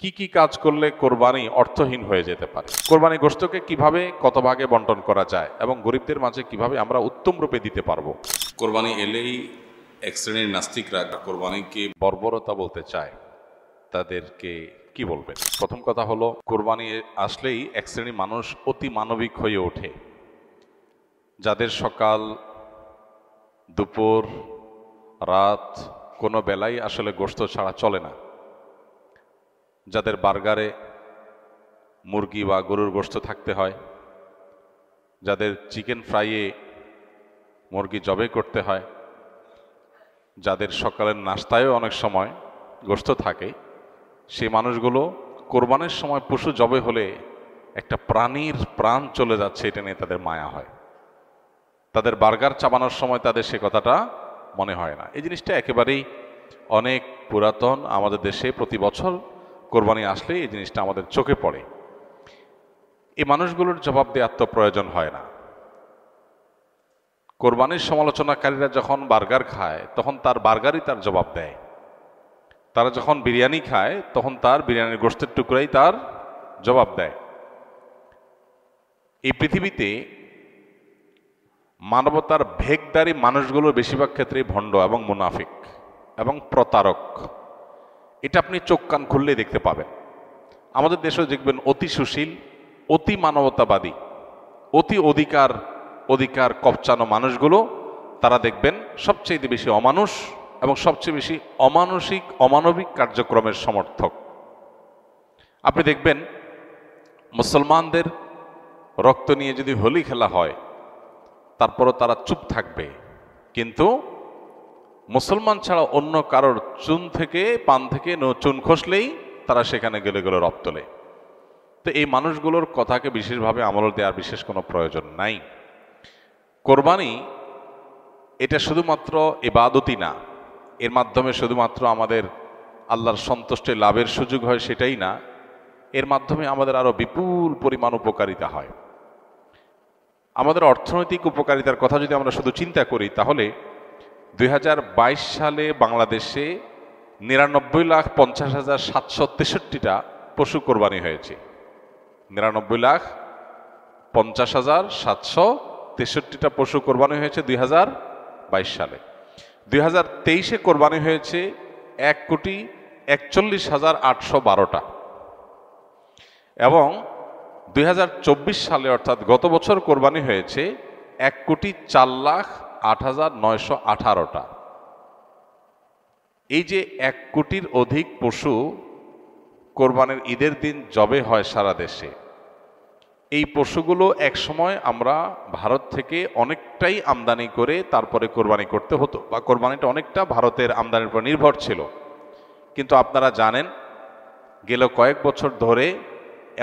কি কি কাজ করলে কোরবানি অর্থহীন হয়ে যেতে পারে, কোরবানি গোশতকে কিভাবে কত ভাগে বন্টন করা যায় এবং গরিবদের মাঝে কিভাবে আমরা উত্তম রূপে দিতে পারবো। কোরবানি এলেই এক শ্রেণীর নাস্তিকরা কোরবানিকে বর্বরতা বলতে চায়, তাদেরকে কি বলবেন? প্রথম কথা হলো, কোরবানি আসলেই এক শ্রেণী মানুষ অতি মানবিক হয়ে ওঠে, যাদের সকাল দুপুর রাত কোনো বেলাই আসলে গোশত ছাড়া চলে না, যাদের বার্গারে মুরগি বা গরুর গোশত থাকতে হয়, যাদের চিকেন ফ্রাইয়ে মুরগি জবে করতে হয়, যাদের সকালের নাস্তায়ও অনেক সময় গোশত থাকে, সেই মানুষগুলো কোরবানির সময় পশু জবে হলে একটা প্রাণীর প্রাণ চলে যাচ্ছে এটা নিয়ে তাদের মায়া হয়। তাদের বার্গার চাবানোর সময় তাদের সে কথাটা মনে হয় না। এই জিনিসটা একেবারেই অনেক পুরাতন। আমাদের দেশে প্রতি বছর কোরবানি আসলে এই জিনিসটা আমাদের চোখে পড়ে। এই মানুষগুলোর জবাব দেওয়ার তো প্রয়োজন হয় না। কোরবানির সমালোচনাকারীরা যখন বার্গার খায় তখন তার বার্গারই তার জবাব দেয়, তারা যখন বিরিয়ানি খায় তখন তার বিরিয়ানির গোশতের টুকরাই তার জবাব দেয়। এই পৃথিবীতে মানবতার ভেকদারি মানুষগুলোর বেশিরভাগ ক্ষেত্রেই ভণ্ড এবং মুনাফিক এবং প্রতারক। এটা আপনি চোখ কান খুললেই দেখতে পাবেন। আমাদের দেশেও দেখবেন অতি সুশীল, অতি মানবতাবাদী, অতি অধিকার কপচানো মানুষগুলো, তারা দেখবেন সবচেয়ে বেশি অমানুষ এবং সবচেয়ে বেশি অমানবিক কার্যক্রমের সমর্থক। আপনি দেখবেন মুসলমানদের রক্ত নিয়ে যদি হোলি খেলা হয় তারপরও তারা চুপ থাকবে, কিন্তু মুসলমান ছাড়া অন্য কারোর পান থেকে চুন খসলেই তারা সেখানে গেলে রব তোলে। তো এই মানুষগুলোর কথাকে বিশেষভাবে আমল দেওয়ার বিশেষ কোনো প্রয়োজন নাই। কোরবানি এটা শুধুমাত্র ইবাদতই না, এর মাধ্যমে শুধুমাত্র আমাদের আল্লাহর সন্তুষ্টি লাভের সুযোগ হয় সেটাই না, এর মাধ্যমে আমাদের আরো বিপুল পরিমাণ উপকারিতা হয়। আমাদের অর্থনৈতিক উপকারিতার কথা যদি আমরা শুধু চিন্তা করি তাহলে 2022 সালে বাংলাদেশে 99,50,763টা পশু কোরবানি হয়েছে। 99,50,763টা পশু কোরবানি হয়েছে 2022 সালে। 2023-এ কোরবানি হয়েছে 1,41,812টা এবং 2024 সালে অর্থাৎ গত বছর কোরবানি হয়েছে 1,04,08,918টা। এই যে 1 কোটির অধিক পশু কোরবানির ঈদের দিন জবে হয় সারা দেশে, এই পশুগুলো একসময় আমরা ভারত থেকে অনেকটাই আমদানি করে তারপরে কোরবানি করতে হতো, বা কোরবানিটা অনেকটা ভারতের আমদানির উপর নির্ভর ছিল। কিন্তু আপনারা জানেন গেল কয়েক বছর ধরে,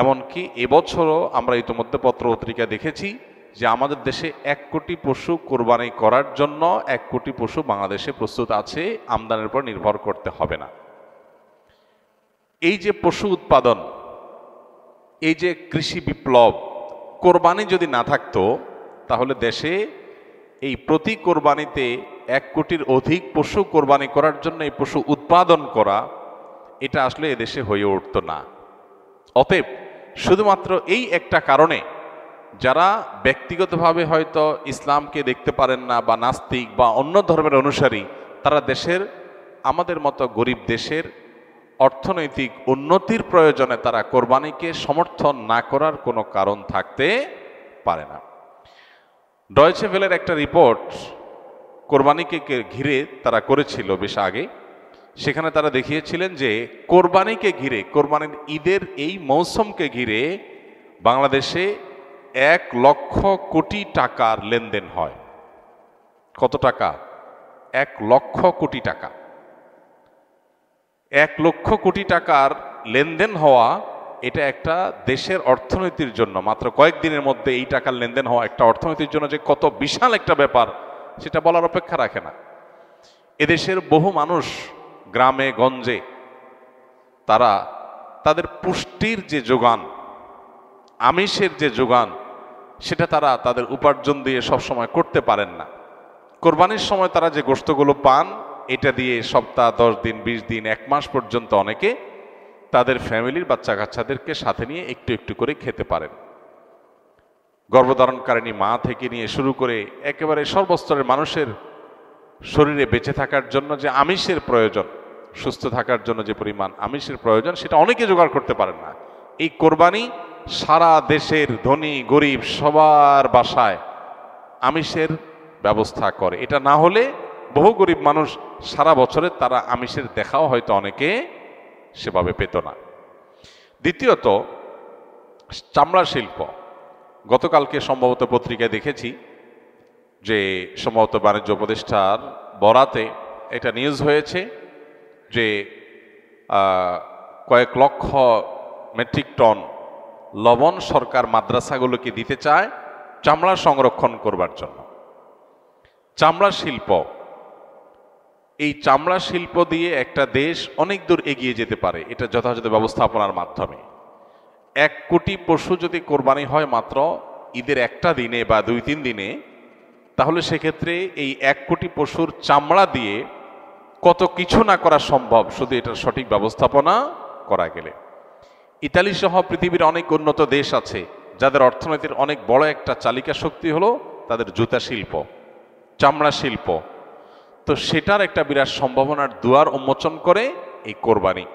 এমনকি এবছরও আমরা ইতিমধ্যে পত্র পত্রিকা দেখেছি যে আমাদের দেশে 1 কোটি পশু কোরবানি করার জন্য 1 কোটি পশু বাংলাদেশে প্রস্তুত আছে, আমদানির উপর নির্ভর করতে হবে না। এই যে পশু উৎপাদন, এই যে কৃষি বিপ্লব, কোরবানি যদি না থাকতো তাহলে দেশে এই প্রতি কোরবানিতে 1 কোটির অধিক পশু কোরবানি করার জন্য এই পশু উৎপাদন করা, এটা আসলে এদেশে হয়ে উঠতো না। অতএব শুধুমাত্র এই একটা কারণে যারা ব্যক্তিগতভাবে হয়তো ইসলামকে দেখতে পারেন না বা নাস্তিক বা অন্য ধর্মের অনুসারী, তারা আমাদের মতো গরিব দেশের অর্থনৈতিক উন্নতির প্রয়োজনে তারা কোরবানিকে সমর্থন না করার কোনো কারণ থাকতে পারে না। ডয়েচে ভেলের একটা রিপোর্ট কোরবানিকে ঘিরে তারা করেছিল বেশ আগে, সেখানে তারা দেখিয়েছিলেন যে কোরবানিকে ঘিরে, কোরবানির ঈদের এই মৌসুমকে ঘিরে বাংলাদেশে 1 লক্ষ কোটি টাকার লেনদেন হয়। কত টাকা? 1 লক্ষ কোটি টাকা। 1 লক্ষ কোটি টাকার লেনদেন হওয়া, এটা একটা দেশের অর্থনীতির জন্য, মাত্র কয়েকদিনের মধ্যে এই টাকার লেনদেন হওয়া একটা অর্থনীতির জন্য যে কত বিশাল একটা ব্যাপার সেটা বলার অপেক্ষা রাখে না। এদেশের বহু মানুষ গ্রামে গঞ্জে তারা তাদের পুষ্টির যে যোগান, আমিষের যে যোগান, সেটা তারা তাদের উপার্জন দিয়ে সবসময় করতে পারেন না। কোরবানির সময় তারা যে গোশতগুলো পান, এটা দিয়ে সপ্তাহ 10 দিন 20 দিন 1 মাস পর্যন্ত অনেকে তাদের ফ্যামিলির বাচ্চা কাচ্চাদেরকে সাথে নিয়ে একটু একটু করে খেতে পারেন। গর্ভধারণকারিণী মা থেকে নিয়ে শুরু করে একেবারে সর্বস্তরের মানুষের শরীরে বেঁচে থাকার জন্য যে আমিষের প্রয়োজন, সুস্থ থাকার জন্য যে পরিমাণ আমিষের প্রয়োজন, সেটা অনেকে জোগাড় করতে পারেন না। এই কোরবানি সারা দেশের ধনী গরিব সবার বাসায় আমিষের ব্যবস্থা করে। এটা না হলে বহু গরিব মানুষ সারা বছরে তারা আমিষের দেখাও হয়তো অনেকে সেভাবে পেত না। দ্বিতীয়ত, চামড়া শিল্প। গতকালকে সম্ভবত পত্রিকায় দেখেছি যে সম্ভবত বাণিজ্য উপদেষ্টার বরাতে এটা নিউজ হয়েছে যে কয়েক লক্ষ মেট্রিক টন লবণ সরকার মাদ্রাসাগুলোকে দিতে চায় চামড়া সংরক্ষণ করবার জন্য। চামড়া শিল্প, এই চামড়া শিল্প দিয়ে একটা দেশ অনেক দূর এগিয়ে যেতে পারে এটা যথাযথ ব্যবস্থাপনার মাধ্যমে। 1 কোটি পশু যদি কোরবানি হয় মাত্র ঈদের একটা দিনে বা 2-3 দিনে, তাহলে সেক্ষেত্রে এই 1 কোটি পশুর চামড়া দিয়ে কত কিছু না করা সম্ভব শুধু এটার সঠিক ব্যবস্থাপনা করা গেলে। ইতালি সহ পৃথিবীর অনেক উন্নত দেশ আছে যাদের অর্থনীতির অনেক বড় একটা চালিকা শক্তি হলো তাদের জুতা শিল্প, চামড়া শিল্প। তো সেটার একটা বিরাট সম্ভাবনার দুয়ার উন্মোচন করে এই কোরবানি।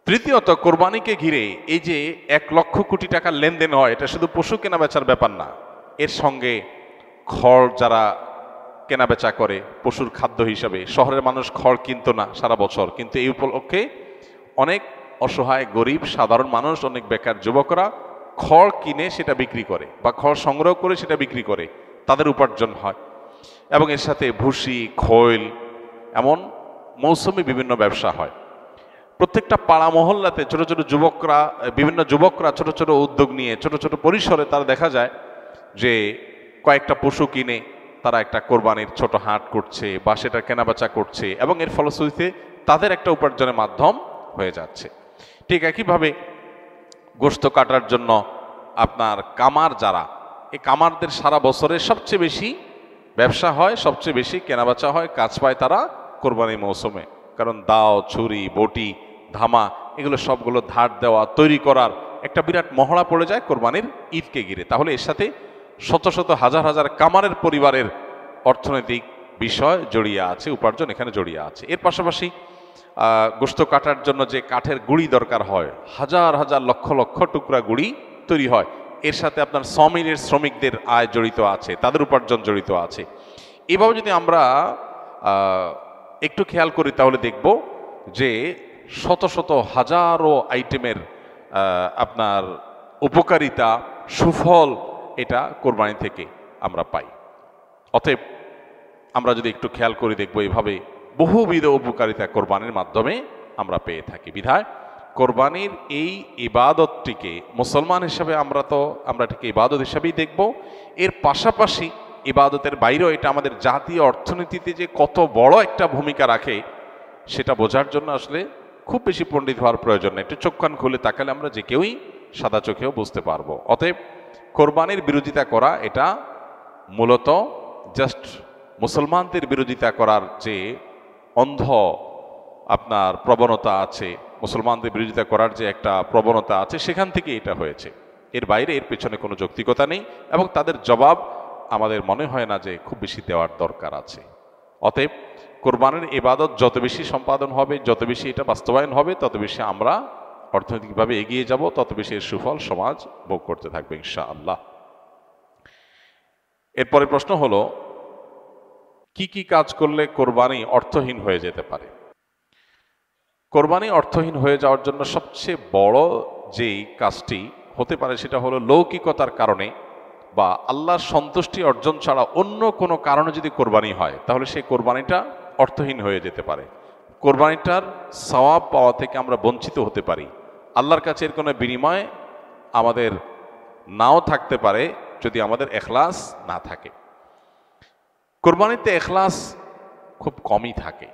তৃতীয়ত, কোরবানিকে ঘিরে এই যে 1 লক্ষ কোটি টাকার লেনদেন হয়, এটা শুধু পশু কেনা বেচার ব্যাপার না, এর সঙ্গে খড় যারা কেনা বেচা করে পশুর খাদ্য হিসাবে, শহরের মানুষ খড় কিনতো না সারা বছর, কিন্তু এই উপলক্ষে অনেক অসহায় গরিব সাধারণ মানুষ, অনেক বেকার যুবকরা খড় কিনে সেটা বিক্রি করে বা খড় সংগ্রহ করে সেটা বিক্রি করে, তাদের উপার্জন হয়। এবং এর সাথে ভুসি, খৈল, এমন মৌসুমি বিভিন্ন ব্যবসা হয়। প্রত্যেকটা পাড়া মহল্লাতে ছোট ছোট যুবকরা, বিভিন্ন যুবকরা ছোট ছোট উদ্যোগ নিয়ে ছোট ছোট পরিসরে তারা দেখা যায় যে কয়েকটা পশু কিনে তারা একটা কোরবানির ছোট হাট করছে বা সেটা কেনাবেচা করছে এবং এর ফলশ্রুতিতে তাদের একটা উপার্জনের মাধ্যম হয়ে যাচ্ছে। ঠিক একইভাবে গোশত কাটার জন্য আপনার কামার যারা, এই কামারদের সারা বছরে সবচেয়ে বেশি ব্যবসা হয়, সবচেয়ে বেশি কেনাবেচা হয়, কাজ পায় তারা কোরবানির মৌসুমে। কারণ দাও, ছুরি, বটি, ধামা, এগুলো সবগুলো ধার দেওয়া, তৈরি করার একটা বিরাট মহড়া পড়ে যায় কোরবানির ঈদকে ঘিরে। তাহলে এর সাথে শত শত হাজার হাজার কামারের পরিবারের অর্থনৈতিক বিষয় জড়িয়ে আছে, উপার্জন এখানে জড়িয়ে আছে। এর পাশাপাশি গোশত কাটার জন্য যে কাঠের গুঁড়ি দরকার হয়, হাজার হাজার লক্ষ লক্ষ টুকরা গুঁড়ি তৈরি হয়। এর সাথে আপনার সমিলের শ্রমিকদের আয় জড়িত আছে, তাদের উপার্জন জড়িত আছে। এভাবে যদি আমরা একটু খেয়াল করি তাহলে দেখব যে শত শত হাজারো আইটেমের আপনার উপকারিতা, সুফল এটা কোরবানি থেকে আমরা পাই। অতএব আমরা যদি একটু খেয়াল করে দেখব এভাবে বহুবিধ উপকারিতা কোরবানির মাধ্যমে আমরা পেয়ে থাকি। বিধায় কোরবানির এই ইবাদতটিকে মুসলমান হিসাবে আমরা এটাকে ইবাদত হিসাবেই দেখব। এর পাশাপাশি ইবাদতের বাইরেও এটা আমাদের জাতীয় অর্থনীতিতে যে কত বড় একটা ভূমিকা রাখে সেটা বোঝার জন্য আসলে খুব বেশি পণ্ডিত হওয়ার প্রয়োজন নেই। একটু চোখ কান খুলে তাকালে আমরা যে কেউই সাদা চোখেও বুঝতে পারবো। অতএব কোরবানির বিরোধিতা করা এটা মূলত জাস্ট মুসলমানদের বিরোধিতা করার যে অন্ধ আপনার প্রবণতা আছে, মুসলমানদের বিরোধিতা করার যে একটা প্রবণতা আছে, সেখান থেকে এটা হয়েছে। এর বাইরে এর পেছনে কোনো যৌক্তিকতা নেই এবং তাদের জবাব আমাদের মনে হয় না যে খুব বেশি দেওয়ার দরকার আছে। অতএব কোরবানির ইবাদত যত বেশি সম্পাদন হবে, যত বেশি এটা বাস্তবায়ন হবে, তত বেশি আমরা অর্থনৈতিকভাবে এগিয়ে যাব, তত বেশি এর সুফল সমাজ ভোগ করতে থাকবে ইনশাআল্লাহ। এরপরে প্রশ্ন হলো, কি কি কাজ করলে কোরবানি অর্থহীন হয়ে যেতে পারে? কোরবানি অর্থহীন হয়ে যাওয়ার জন্য সবচেয়ে বড় যেই কাজটি হতে পারে সেটা হলো লৌকিকতার কারণে বা আল্লাহর সন্তুষ্টি অর্জন ছাড়া অন্য কোনো কারণে যদি কোরবানি হয় তাহলে সেই কোরবানিটা অর্থহীন হয়ে যেতে পারে। কোরবানিটার সওয়াব পাওয়া থেকে আমরা বঞ্চিত হতে পারি। আল্লাহর কাছে এর কোনো বিনিময় আমাদের নাও থাকতে পারে যদি আমাদের এখলাস না থাকে। কোরবানিতে এখলাস খুব কমই থাকে।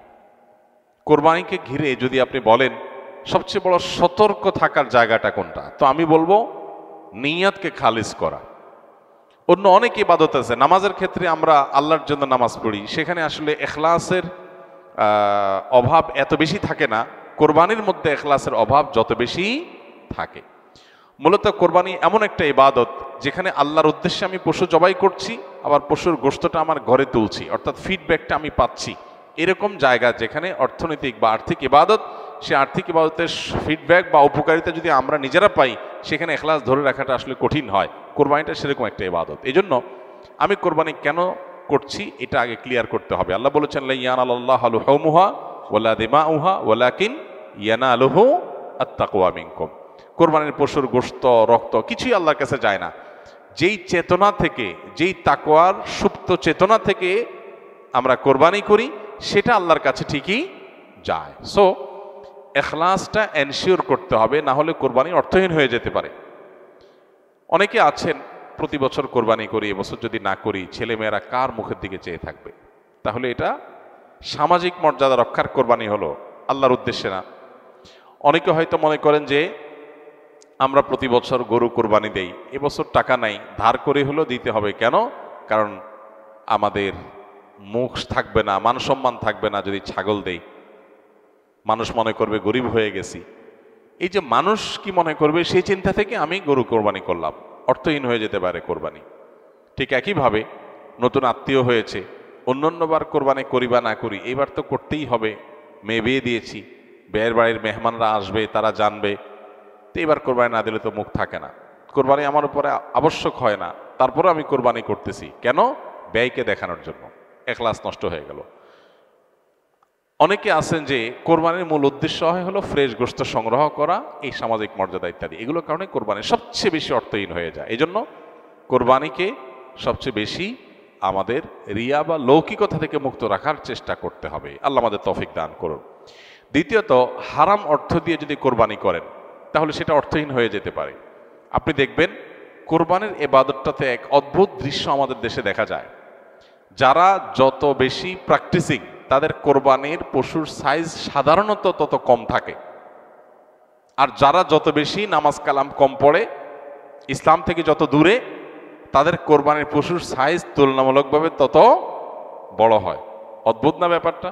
কোরবানিকে ঘিরে যদি আপনি বলেন সবচেয়ে বড় সতর্ক থাকার জায়গাটা কোনটা, তো আমি বলবো নিয়তকে খালিস করা। অন্য অনেক ইবাদত আছে, নামাজের ক্ষেত্রে আমরা আল্লাহর জন্য নামাজ পড়ি, সেখানে আসলে এখলাসের অভাব এত বেশি থাকে না। কোরবানির মধ্যে এখলাসের অভাব যত বেশি থাকে। মূলত কোরবানি এমন একটা ইবাদত যেখানে আল্লাহর উদ্দেশ্যে আমি পশু জবাই করছি, আবার পশুর গোশতটা আমার ঘরে তুলছি, অর্থাৎ ফিডব্যাকটা আমি পাচ্ছি। এরকম জায়গা যেখানে অর্থনৈতিক বা আর্থিক ইবাদত, সে আর্থিক ইবাদতের ফিডব্যাক বা উপকারিতা যদি আমরা নিজেরা পাই, সেখানে এখলাস ধরে রাখাটা আসলে কঠিন হয়। কোরবানিটা সেরকম একটা ইবাদত। এই জন্য আমি কোরবানি কেন করছি এটা আগে ক্লিয়ার করতে হবে। আল্লাহ বলেছেন লা ইয়ানালাল্লাহু লুহুমুহা ওয়ালা দিমাউহা ওয়ালাকিন ইয়ানালুহু আত-তাকওয়া মিনকুম। কোরবানির পশুর গোশত, রক্ত কিছুই আল্লাহর কাছে যায় না। যেই চেতনা থেকে, যেই তাকওয়ার সুপ্ত চেতনা থেকে আমরা কোরবানি করি, সেটা আল্লাহর কাছে ঠিকই যায়। সো এখলাসটা এনশিওর করতে হবে, না হলে কোরবানি অর্থহীন হয়ে যেতে পারে। অনেকে আছেন প্রতি বছর কোরবানি করি, এবছর যদি না করি ছেলেমেয়েরা কার মুখের দিকে চেয়ে থাকবে। তাহলে এটা সামাজিক মর্যাদা রক্ষার কোরবানি হলো, আল্লাহর উদ্দেশ্যে না। অনেকে হয়তো মনে করেন যে আমরা প্রতি বছর গরু কোরবানি দেই, এবছর টাকা নাই, ধার করে হলেও দিতে হবে। কেন? কারণ আমাদের মুখ থাকবে না, মান সম্মান থাকবে না যদি ছাগল দেই, মানুষ মনে করবে গরিব হয়ে গেছি। এই যে মানুষ কি মনে করবে সেই চিন্তা থেকে আমি গরু কোরবানি করলাম, অর্থহীন হয়ে যেতে পারে কোরবানি। ঠিক একইভাবে নতুন আত্মীয় হয়েছে, অন্যান্যবার কোরবানি করি বা না করি, এইবার তো করতেই হবে, মেয়ে বিয়ে দিয়েছি, বিয়ের বাড়ির মেহমানরা আসবে, তারা জানবে, তো এবার কোরবানি না দিলে তো মুখ থাকে না। কোরবানি আমার উপরে আবশ্যক হয় না, তারপরে আমি কোরবানি করতেছি কেন? ব্যয়কে দেখানোর জন্য। এখলাস নষ্ট হয়ে গেল। অনেকে আছেন যে কোরবানির মূল উদ্দেশ্য হলো ফ্রেশ গোশত সংগ্রহ করা, এই সামাজিক মর্যাদা ইত্যাদি, এগুলোর কারণে কোরবানি সবচেয়ে বেশি অর্থহীন হয়ে যায়। এই জন্য কোরবানিকে সবচেয়ে বেশি আমাদের রিয়া বা লৌকিকতা থেকে মুক্ত রাখার চেষ্টা করতে হবে। আল্লাহ আমাদের তৌফিক দান করুন। দ্বিতীয়ত, হারাম অর্থ দিয়ে যদি কোরবানি করেন তাহলে সেটা অর্থহীন হয়ে যেতে পারে। আপনি দেখবেন কোরবানির ইবাদতটাতে এক অদ্ভুত দৃশ্য আমাদের দেশে দেখা যায়। যারা যত বেশি প্র্যাকটিসিং, তাদের কোরবানির পশুর সাইজ সাধারণত তত কম থাকে। আর যারা যত বেশি নামাজ কালাম কম পড়ে, ইসলাম থেকে যত দূরে, তাদের কোরবানির পশুর সাইজ তুলনামূলকভাবে তত বড় হয়। অদ্ভুত না ব্যাপারটা?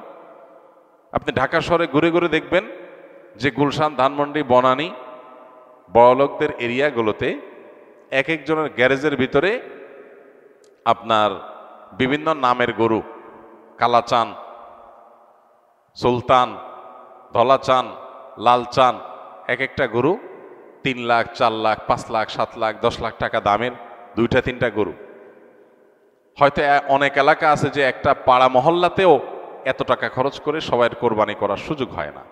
আপনি ঢাকা শহরে ঘুরে ঘুরে দেখবেন যে গুলশান, ধানমন্ডি, বনানী, বড়লোকদের এরিয়াগুলোতে এক একজনের গ্যারেজের ভিতরে আপনার বিভিন্ন নামের গরু, কালাচান, সুলতান, ধলাচান, লালচান, এক একটা গরু 3 লাখ, 4 লাখ, 5 লাখ, 7 লাখ, 10 লাখ টাকা দামের 2-3টা গরু। হয়তো অনেক এলাকা আছে যে একটা পাড়া মহল্লাতেও এত টাকা খরচ করে সবাই কোরবানি করার সুযোগ হয় না।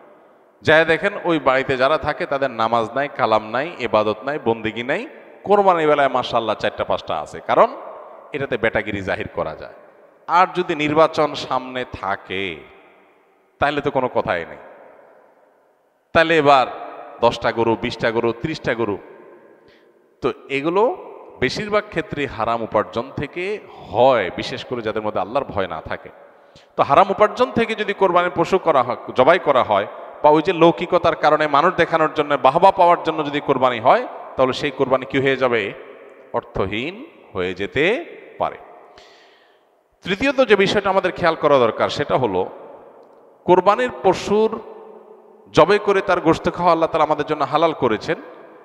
যাই দেখেন ওই বাড়িতে যারা থাকে তাদের নামাজ নাই, কালাম নাই, ইবাদত নাই, বন্দেগী নাই, কোরবানি বেলায় মাশাআল্লাহ 4টা-5টা আছে, কারণ এটাতে বেটাগিরি জাহির করা যায়। আর যদি নির্বাচন সামনে থাকে তাহলে তো কোনো কথাই নেই, তাহলে এবার 10টা গরু, 20টা গরু, 30টা গরু। তো এগুলো বেশিরভাগ ক্ষেত্রে হারাম উপার্জন থেকে হয়, বিশেষ করে যাদের মধ্যে আল্লাহর ভয় না থাকে। তো হারাম উপার্জন থেকে যদি কোরবানির পশু করা হয়, জবাই করা হয়, বা ওই যে লৌকিকতার কারণে মানুষ দেখানোর জন্য, বাহবা পাওয়ার জন্য যদি কোরবানি হয়, তাহলে সেই কোরবানি কি হয়ে যাবে? অর্থহীন হয়ে যেতে পারে। তৃতীয়ত যে বিষয়টা আমাদের খেয়াল করা দরকার সেটা হলো কোরবানির পশুর জবাই করে তার গোশত খাওয়া আল্লাহ তাআলা আমাদের জন্য হালাল করেছেন,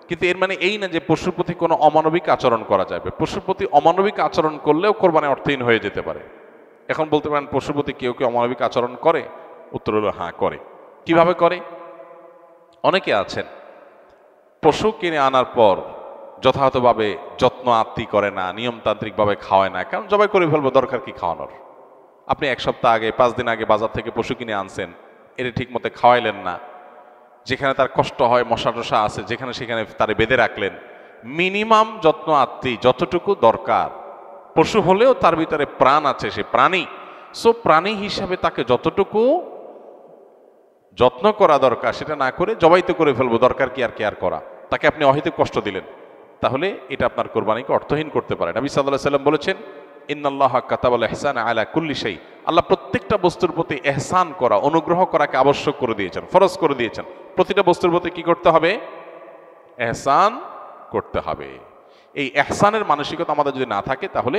কিন্তু এর মানে এই না যে পশুর প্রতি কোনো অমানবিক আচরণ করা যাবে। পশুর প্রতি অমানবিক আচরণ করলেও কোরবানি অর্থহীন হয়ে যেতে পারে। এখন বলতে পারেন পশুর প্রতি কেউ কেউ অমানবিক আচরণ করে? উত্তর হলো হ্যাঁ, করে। কিভাবে করে? অনেকে আছেন পশু কিনে আনার পর যথাযথভাবে যত্ন আত্তি করে না, নিয়মতান্ত্রিকভাবে খাওয়ায় না। কারণ জবাই করে ফেলবো, দরকার কি খাওয়ানোর? আপনি 1 সপ্তাহ আগে, 5 দিন আগে বাজার থেকে পশু কিনে আনছেন, এটা ঠিক মতো খাওয়াইলেন না, যেখানে তার কষ্ট হয়, মশা টশা আছে, যেখানে সেখানে তারে বেঁধে রাখলেন। মিনিমাম যত্ন আত্তি যতটুকু দরকার, পশু হলেও তার ভিতরে প্রাণ আছে, সে প্রাণী। সো প্রাণী হিসাবে তাকে যতটুকু যত্ন করা দরকার সেটা না করে জবাই তো করে ফেলবো, দরকার কি আর কেয়ার করা? তাকে আপনি অহেতুক কষ্ট দিলেন, তাহলে এটা আপনার কোরবানিকে অর্থহীন করতে পারে। নবী সাল্লাল্লাহু আলাইহি ওয়াসাল্লাম বলেছেন, ইন্নাল্লাহা কাতাবাল ইহসানা আলা কুল্লি শাই। আল্লাহ প্রত্যেকটা বস্তুর প্রতি ইহসান করা, অনুগ্রহ করাকে আবশ্যক করে দিয়েছেন, ফরজ করে দিয়েছেন। প্রতিটা বস্তুর প্রতি কি করতে হবে? ইহসান করতে হবে। এই ইহসানের মানসিকতা আমাদের যদি না থাকে, তাহলে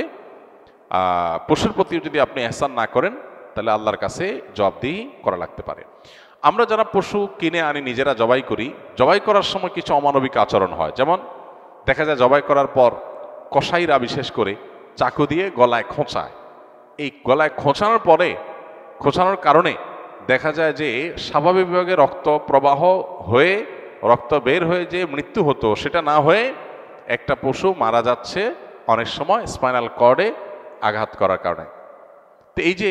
পশুর প্রতি যদি আপনি ইহসান না করেন, তাহলে আল্লাহর কাছে জবাবদিহি করা লাগতে পারে। আমরা যারা পশু কিনে আনি নিজেরা জবাই করি, জবাই করার সময় কিছু অমানবিক আচরণ হয়। যেমন দেখা যায় জবাই করার পর কসাইরা বিশেষ করে চাকু দিয়ে গলায় খোঁচায়। এই গলায় খোঁচানোর পরে, খোঁচানোর কারণে দেখা যায় যে স্বাভাবিকভাবে রক্ত প্রবাহ হয়ে, রক্ত বের হয়ে যে মৃত্যু হতো সেটা না হয়ে একটা পশু মারা যাচ্ছে অনেক সময় স্পাইনাল কর্ডে আঘাত করার কারণে। তো এই যে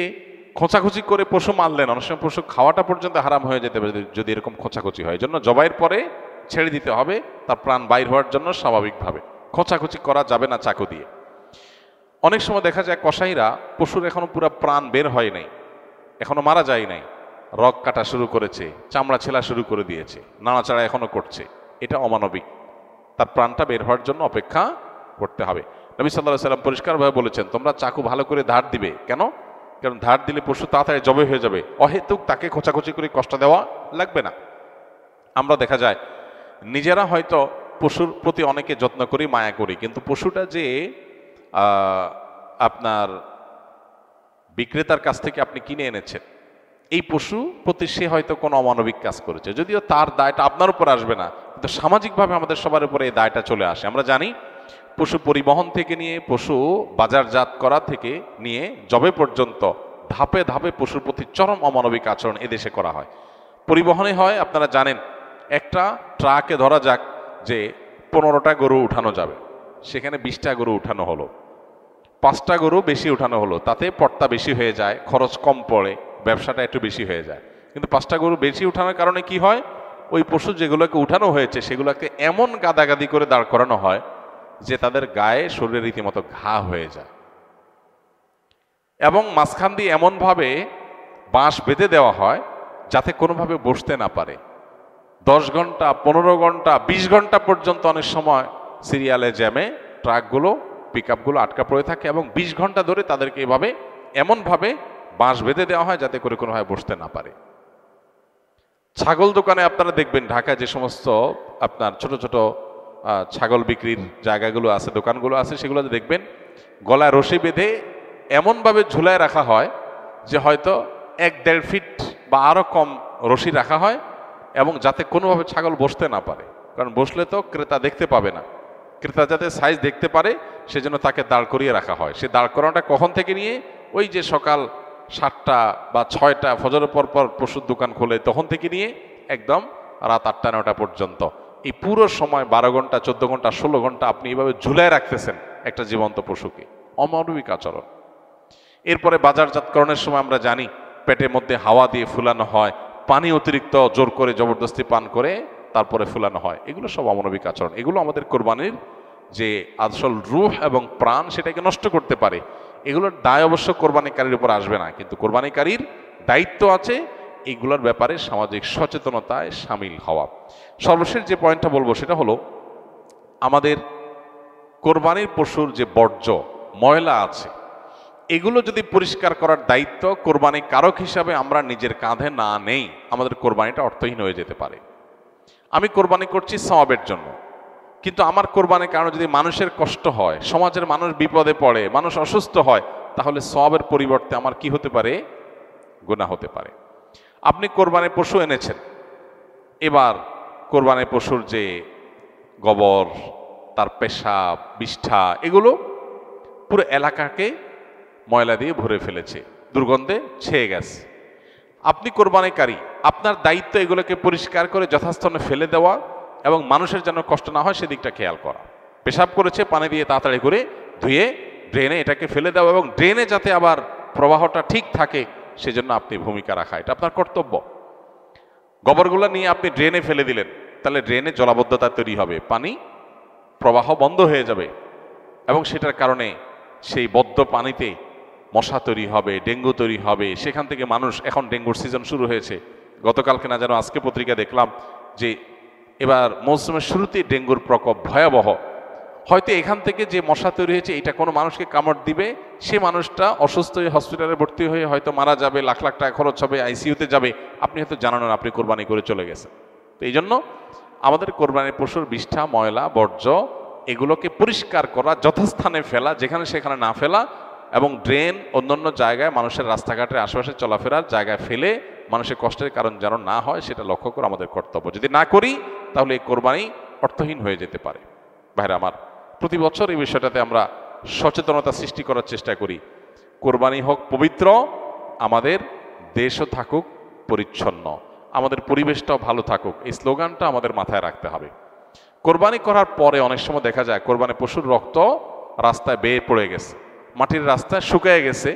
খোঁচাখুচি করে পশু মারলেন, অনেক সময় পশু খাওয়াটা পর্যন্ত হারাম হয়ে যেতে পারে যদি এরকম খোঁচাখুচি হয়। এই জন্য জবাইয়ের পরে ছেড়ে দিতে হবে তার প্রাণ বাইর হওয়ার জন্য স্বাভাবিকভাবে। খোঁচাখুচি করা যাবে না চাকু দিয়ে। অনেক সময় দেখা যায় কসাইরা পশুর এখনো পুরো প্রাণ বের হয় নাই, এখনো মারা যায় নাই, রগ কাটা শুরু করেছে, চামড়া ছেলা শুরু করে দিয়েছে, নাড়াচাড়া এখনো করছে। এটা অমানবিক, তার প্রাণটা বের হওয়ার জন্য অপেক্ষা করতে হবে। নবী সাল্লাল্লাহু আলাইহি সাল্লাম পরিষ্কারভাবে বলেছেন, তোমরা চাকু ভালো করে ধার দিবে। কেন? কারণ ধার দিলে পশু তাড়াতাড়ি জবে হয়ে যাবে, অহেতুক তাকে খোঁচাখুচি করে কষ্ট দেওয়া লাগবে না। আমরা দেখা যায় নিজেরা হয়তো পশুর প্রতি অনেকে যত্ন করি, মায়া করি, কিন্তু পশুটা যে আপনার বিক্রেতার কাছ থেকে আপনি কিনে এনেছেন, এই পশু প্রতি সে হয়তো কোনো অমানবিক কাজ করেছে, যদিও তার দায়টা আপনার উপর আসবে না, কিন্তু সামাজিকভাবে আমাদের সবার উপরে এই দায়টা চলে আসে। আমরা জানি পশু পরিবহন থেকে নিয়ে পশু বাজারজাত করা থেকে নিয়ে জবে পর্যন্ত ধাপে ধাপে পশুর প্রতি চরম অমানবিক আচরণ এদেশে করা হয়। পরিবহনে হয়, আপনারা জানেন, একটা ট্রাকে ধরা যাক যে 15টা গরু উঠানো যাবে, সেখানে 20টা গরু উঠানো হলো, 5টা গরু বেশি উঠানো হলো, তাতে পড়তা বেশি হয়ে যায়, খরচ কম পড়ে, ব্যবসাটা একটু বেশি হয়ে যায়। কিন্তু 5টা গরু বেশি উঠানোর কারণে কি হয়, ওই পশু যেগুলোকে উঠানো হয়েছে সেগুলোকে এমন গাদাগাদি করে দাঁড় করানো হয় যে তাদের গায়ে শরীরে রীতিমতো ঘা হয়ে যায়, এবং মাঝখান দিয়ে এমনভাবে বাঁশ বেঁধে দেওয়া হয় যাতে কোনোভাবে বসতে না পারে। 10 ঘন্টা, 15 ঘন্টা, 20 ঘন্টা পর্যন্ত অনেক সময় সিরিয়ালে জ্যামে ট্রাকগুলো, পিকআপগুলো আটকা পড়ে থাকে, এবং 20 ঘন্টা ধরে তাদেরকে এভাবে এমনভাবে বাঁশ বেঁধে দেওয়া হয় যাতে করে কোনোভাবে বসতে না পারে। ছাগল দোকানে আপনারা দেখবেন ঢাকায় যে সমস্ত আপনার ছোট ছোট ছাগল বিক্রির জায়গাগুলো আছে, দোকানগুলো আছে, সেগুলোতে দেখবেন গলায় রশি বেঁধে এমনভাবে ঝুলায় রাখা হয় যে হয়তো 1-1.5 ফিট বা আরও কম রশি রাখা হয়, এবং যাতে কোনোভাবে ছাগল বসতে না পারে, কারণ বসলে তো ক্রেতা দেখতে পাবে না। ক্রেতা যাতে সাইজ দেখতে পারে সেজন্য তাকে দাঁড় করিয়ে রাখা হয়। সে দাঁড় করানোটা কখন থেকে নিয়ে, ওই যে সকাল 7টা বা 6টা ফজরের পর পর পশুর দোকান খোলে তখন থেকে নিয়ে একদম রাত 8টা-9টা পর্যন্ত, এই পুরো সময় 12 ঘন্টা, 14 ঘন্টা, 16 ঘন্টা আপনি এইভাবে ঝুলায় রাখতেছেন একটা জীবন্ত পশুকে। অমানবিক আচরণ। এরপরে বাজারজাতকরণের সময় আমরা জানি পেটের মধ্যে হাওয়া দিয়ে ফুলানো হয়, পানি অতিরিক্ত জোর করে জবরদস্তি পান করে তারপরে ফুলানো হয়। এগুলো সব অমানবিক আচরণ। এগুলো আমাদের কোরবানির যে আসল রূহ এবং প্রাণ সেটাকে নষ্ট করতে পারে। এগুলোর দায় অবশ্য কোরবানিকারীর উপর আসবে না, কিন্তু কোরবানিকারীর দায়িত্ব আছে এইগুলোর ব্যাপারে সামাজিক সচেতনতায় সামিল হওয়া। সর্বশেষ যে পয়েন্টটা বলবো সেটা হলো, আমাদের কোরবানির পশুর যে বর্জ্য ময়লা আছে এগুলো যদি পরিষ্কার করার দায়িত্ব কোরবানি কারক হিসাবে আমরা নিজের কাঁধে না নেই, আমাদের কোরবানিটা অর্থহীন হয়ে যেতে পারে। আমি কোরবানি করছি সওয়াবের জন্য, কিন্তু আমার কোরবানির কারণে যদি মানুষের কষ্ট হয়, সমাজের মানুষ বিপদে পড়ে, মানুষ অসুস্থ হয়, তাহলে সওয়াবের পরিবর্তে আমার কি হতে পারে? গুনাহ হতে পারে। আপনি কোরবানির পশু এনেছেন, এবার কোরবানির পশুর যে গোবর, তার পেশাব, বিষ্ঠা, এগুলো পুরো এলাকাকে ময়লা দিয়ে ভরে ফেলেছে, দুর্গন্ধে ছেয়ে গেছে। আপনি কোরবানিকারী, আপনার দায়িত্ব এগুলোকে পরিষ্কার করে যথাস্থানে ফেলে দেওয়া এবং মানুষের যেন কষ্ট না হয় সেদিকটা খেয়াল করা। পেশাব করেছে, পানি দিয়ে তাড়াতাড়ি করে ধুয়ে ড্রেনে এটাকে ফেলে দেওয়া, এবং ড্রেনে যাতে আবার প্রবাহটা ঠিক থাকে সেজন্য আপনি ভূমিকা রাখা, এটা আপনার কর্তব্য। গোবরগুলো নিয়ে আপনি ড্রেনে ফেলে দিলেন, তাহলে ড্রেনে জলাবদ্ধতা তৈরি হবে, পানি প্রবাহ বন্ধ হয়ে যাবে, এবং সেটার কারণে সেই বদ্ধ পানিতে মশা তৈরি হবে, ডেঙ্গু তৈরি হবে। সেখান থেকে মানুষ, এখন ডেঙ্গুর সিজন শুরু হয়েছে, গতকালকে না যেন আজকে পত্রিকা দেখলাম যে এবার মৌসুমের শুরুতেই ডেঙ্গুর প্রকোপ ভয়াবহ। হয়তো এখান থেকে যে মশা তৈরি হয়েছে এটা কোনো মানুষকে কামড় দিবে, সে মানুষটা অসুস্থ হয়ে হসপিটালে ভর্তি হয়ে হয়তো মারা যাবে, লাখ লাখ টাকা খরচ হবে, আইসিইউতে যাবে, আপনি হয়তো জানান না আপনি কোরবানি করে চলে গেছেন। তো এই জন্য আমাদের কোরবানির পশুর বিষ্ঠা, ময়লা, বর্জ্য এগুলোকে পরিষ্কার করা, যথাস্থানে ফেলা, যেখানে সেখানে না ফেলা, এবং ড্রেন অন্যান্য জায়গায় মানুষের রাস্তাঘাটের আশেপাশে চলাফেরার জায়গায় ফেলে মানুষের কষ্টের কারণ যেন না হয় সেটা লক্ষ্য করে আমাদের কর্তব্য। যদি না করি তাহলে এই কোরবানি অর্থহীন হয়ে যেতে পারে। ভাইরা আমার, প্রতি বছর এই বিষয়টাতে আমরা সচেতনতা সৃষ্টি করার চেষ্টা করি। কোরবানি হোক পবিত্র, আমাদের দেশও থাকুক পরিচ্ছন্ন, আমাদের পরিবেশটাও ভালো থাকুক, এই স্লোগানটা আমাদের মাথায় রাখতে হবে। কোরবানি করার পরে অনেক সময় দেখা যায় কোরবানি পশুর রক্ত রাস্তায় বেয়ে পড়ে গেছে, মাটির রাস্তায় শুকিয়ে গেছে,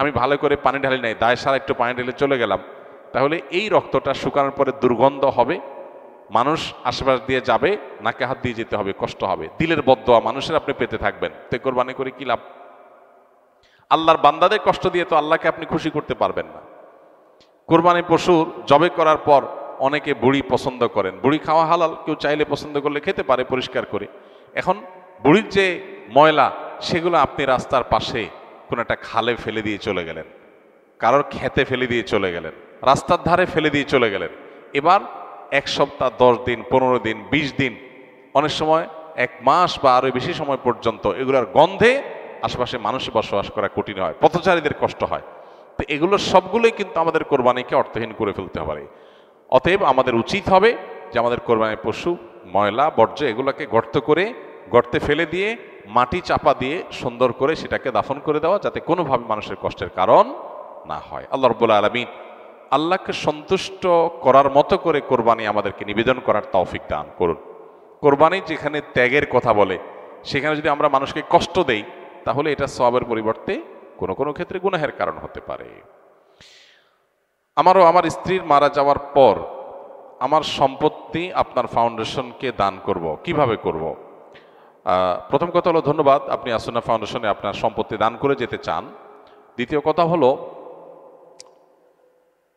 আমি ভালো করে পানি ঢালি নাই, দায় সারা একটু পানি ঢেলে চলে গেলাম, তাহলে এই রক্তটা শুকানোর পরে দুর্গন্ধ হবে, মানুষ আশেপাশ দিয়ে যাবে, নাকে হাত দিয়ে যেতে হবে, কষ্ট হবে, দিলের বদদোয়া মানুষের আপনি পেতে থাকবেন। তো কোরবানি করে কি লাভ? আল্লাহর বান্দাদের কষ্ট দিয়ে তো আল্লাহকে আপনি খুশি করতে পারবেন না। কোরবানি পশুর জবে করার পর অনেকে বুড়ি পছন্দ করেন, বুড়ি খাওয়া হালাল, কেউ চাইলে পছন্দ করলে খেতে পারে পরিষ্কার করে। এখন বুড়ির যে ময়লা সেগুলো আপনি রাস্তার পাশে কোনো একটা খালে ফেলে দিয়ে চলে গেলেন, কারোর খেতে ফেলে দিয়ে চলে গেলেন, রাস্তার ধারে ফেলে দিয়ে চলে গেলেন। এবার 1 সপ্তাহ, 10 দিন, 15 দিন, 20 দিন, অনেক সময় 1 মাস বা আরো বেশি সময় পর্যন্ত এগুলোর গন্ধে আশেপাশে মানুষ বসবাস করা কঠিন হয়, পথচারীদের কষ্ট হয়। তো এগুলো সবগুলোই কিন্তু আমাদের কোরবানিকে অর্থহীন করে ফেলতে পারে। অতএব আমাদের উচিত হবে যে আমাদের কোরবানির পশু ময়লা বর্জ্য এগুলোকে গর্তে ফেলে দিয়ে মাটি চাপা দিয়ে সুন্দর করে সেটাকে দাফন করে দেওয়া, যাতে কোনোভাবে মানুষের কষ্টের কারণ না হয়। আল্লাহ রাব্বুল আলামিন আল্লাহকে সন্তুষ্ট করার মতো করে কোরবানি আমাদেরকে নিবেদন করার তৌফিক দান করুন। কোরবানি যেখানে ত্যাগের কথা বলে, সেখানে যদি আমরা মানুষকে কষ্ট দেই তাহলে এটা সওয়াবের পরিবর্তে কোনো কোনো ক্ষেত্রে গুনাহের কারণ হতে পারে। আমার স্ত্রীর মারা যাওয়ার পর আমার সম্পত্তি আপনার ফাউন্ডেশনকে দান করব, কিভাবে করব? প্রথম কথা হলো, ধন্যবাদ, আপনি আসুন্নাহ ফাউন্ডেশনে আপনার সম্পত্তি দান করে যেতে চান। দ্বিতীয় কথা হলো,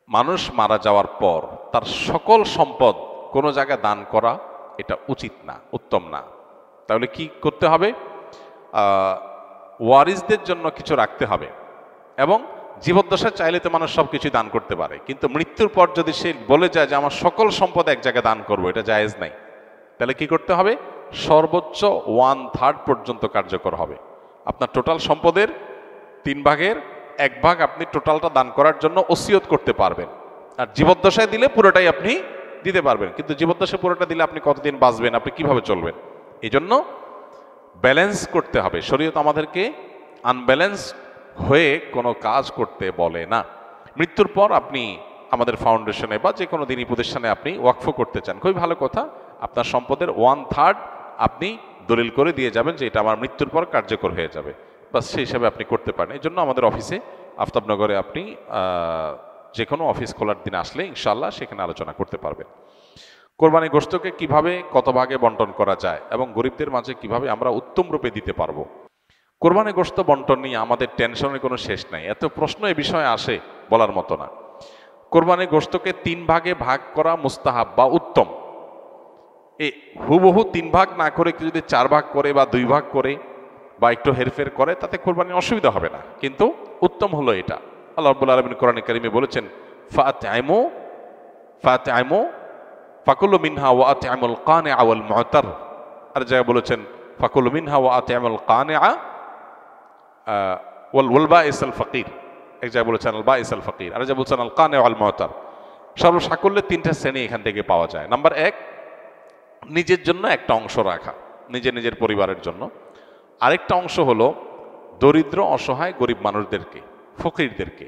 মানুষ মারা যাওয়ার পর তার সকল সম্পদ কোনো জায়গায় দান করা এটা উচিত না, উত্তম না। তাহলে কি করতে হবে? ওয়ারিসদের জন্য কিছু রাখতে হবে। এবং জীবদ্দশায় চাইলে তো মানুষ সব কিছু দান করতে পারে, কিন্তু মৃত্যুর পর যদি সে বলে যায় যে আমার সকল সম্পদ এক জায়গায় দান করবো, এটা জায়েজ নাই। তাহলে কি করতে হবে? সর্বোচ্চ 1/3 পর্যন্ত কার্যকর হবে। আপনার টোটাল সম্পদের 3 ভাগের 1 ভাগ আপনি টোটালটা দান করার জন্য ওসিয়ত করতে পারবেন। আর জীবদ্দশায় দিলে পুরোটাই আপনি দিতে পারবেন, কিন্তু জীবদ্দশায় পুরোটা দিলে আপনি কতদিন বাঁচবেন, আপনি কিভাবে চলবেন? এই জন্য ব্যালেন্স করতে হবে। শরীয়ত আমাদেরকে আনব্যালেন্স হয়ে কোনো কাজ করতে বলে না। মৃত্যুর পর আপনি আমাদের ফাউন্ডেশনে বা যে কোনো দিনী প্রতিষ্ঠানে আপনি ওয়াকফ করতে চান, খুবই ভালো কথা। আপনার সম্পদের 1/3 আপনি দলিল করে দিয়ে যাবেন যে এটা আমার মৃত্যুর পর কার্যকর হয়ে যাবে, বাস সেই হিসাবে আপনি করতে পারেন। এই জন্য আমাদের অফিসে আফতাবনগরে আপনি যে কোনো অফিস খোলার দিন আসলে ইনশাল্লাহ সেখানে আলোচনা করতে পারবেন। কোরবানি গোশতকে কিভাবে কত ভাগে বন্টন করা যায় এবং গরিবদের মাঝে কিভাবে আমরা উত্তম রূপে দিতে পারবো। কোরবানি গোশত বন্টন নিয়ে আমাদের টেনশনের কোনো শেষ নাই, এত প্রশ্ন এ বিষয়ে আসে বলার মতো না। কোরবানি গোশতকে 3 ভাগে ভাগ করা মুস্তাহাব বা উত্তম। এই হুবহু 3 ভাগ না করে যদি 4 ভাগ করে বা 2 ভাগ করে বা একটু হেরফের করে তাতে কোরবানির অসুবিধা হবে না, কিন্তু উত্তম হলো এটা। আল্লাহ রাব্বুল আলামিন কোরআনে কারিমে বলেছেন, ফাতআইমু ফাকুলু মিনহা ওয়া আত'আমুল কানিআ ওয়াল মু'তার। আর জায়গায় বলেছেন ফাকুলু মিনহা ওয়া আত'আমুল কানিআ ওয়াল বাঈসাল ফাকির। এক জায়গায় বলেছেন আল বাঈসাল ফাকির, আর জায়গায় বলেছেন আল কানিআ ওয়াল মু'তার। সর্বসাকল্যে 3টা শ্রেণী এখান থেকে পাওয়া যায়। নাম্বার 1, নিজের জন্য একটা অংশ রাখা, নিজের পরিবারের জন্য। আরেকটা অংশ হলো দরিদ্র অসহায় গরিব মানুষদেরকে, ফকিরদেরকে।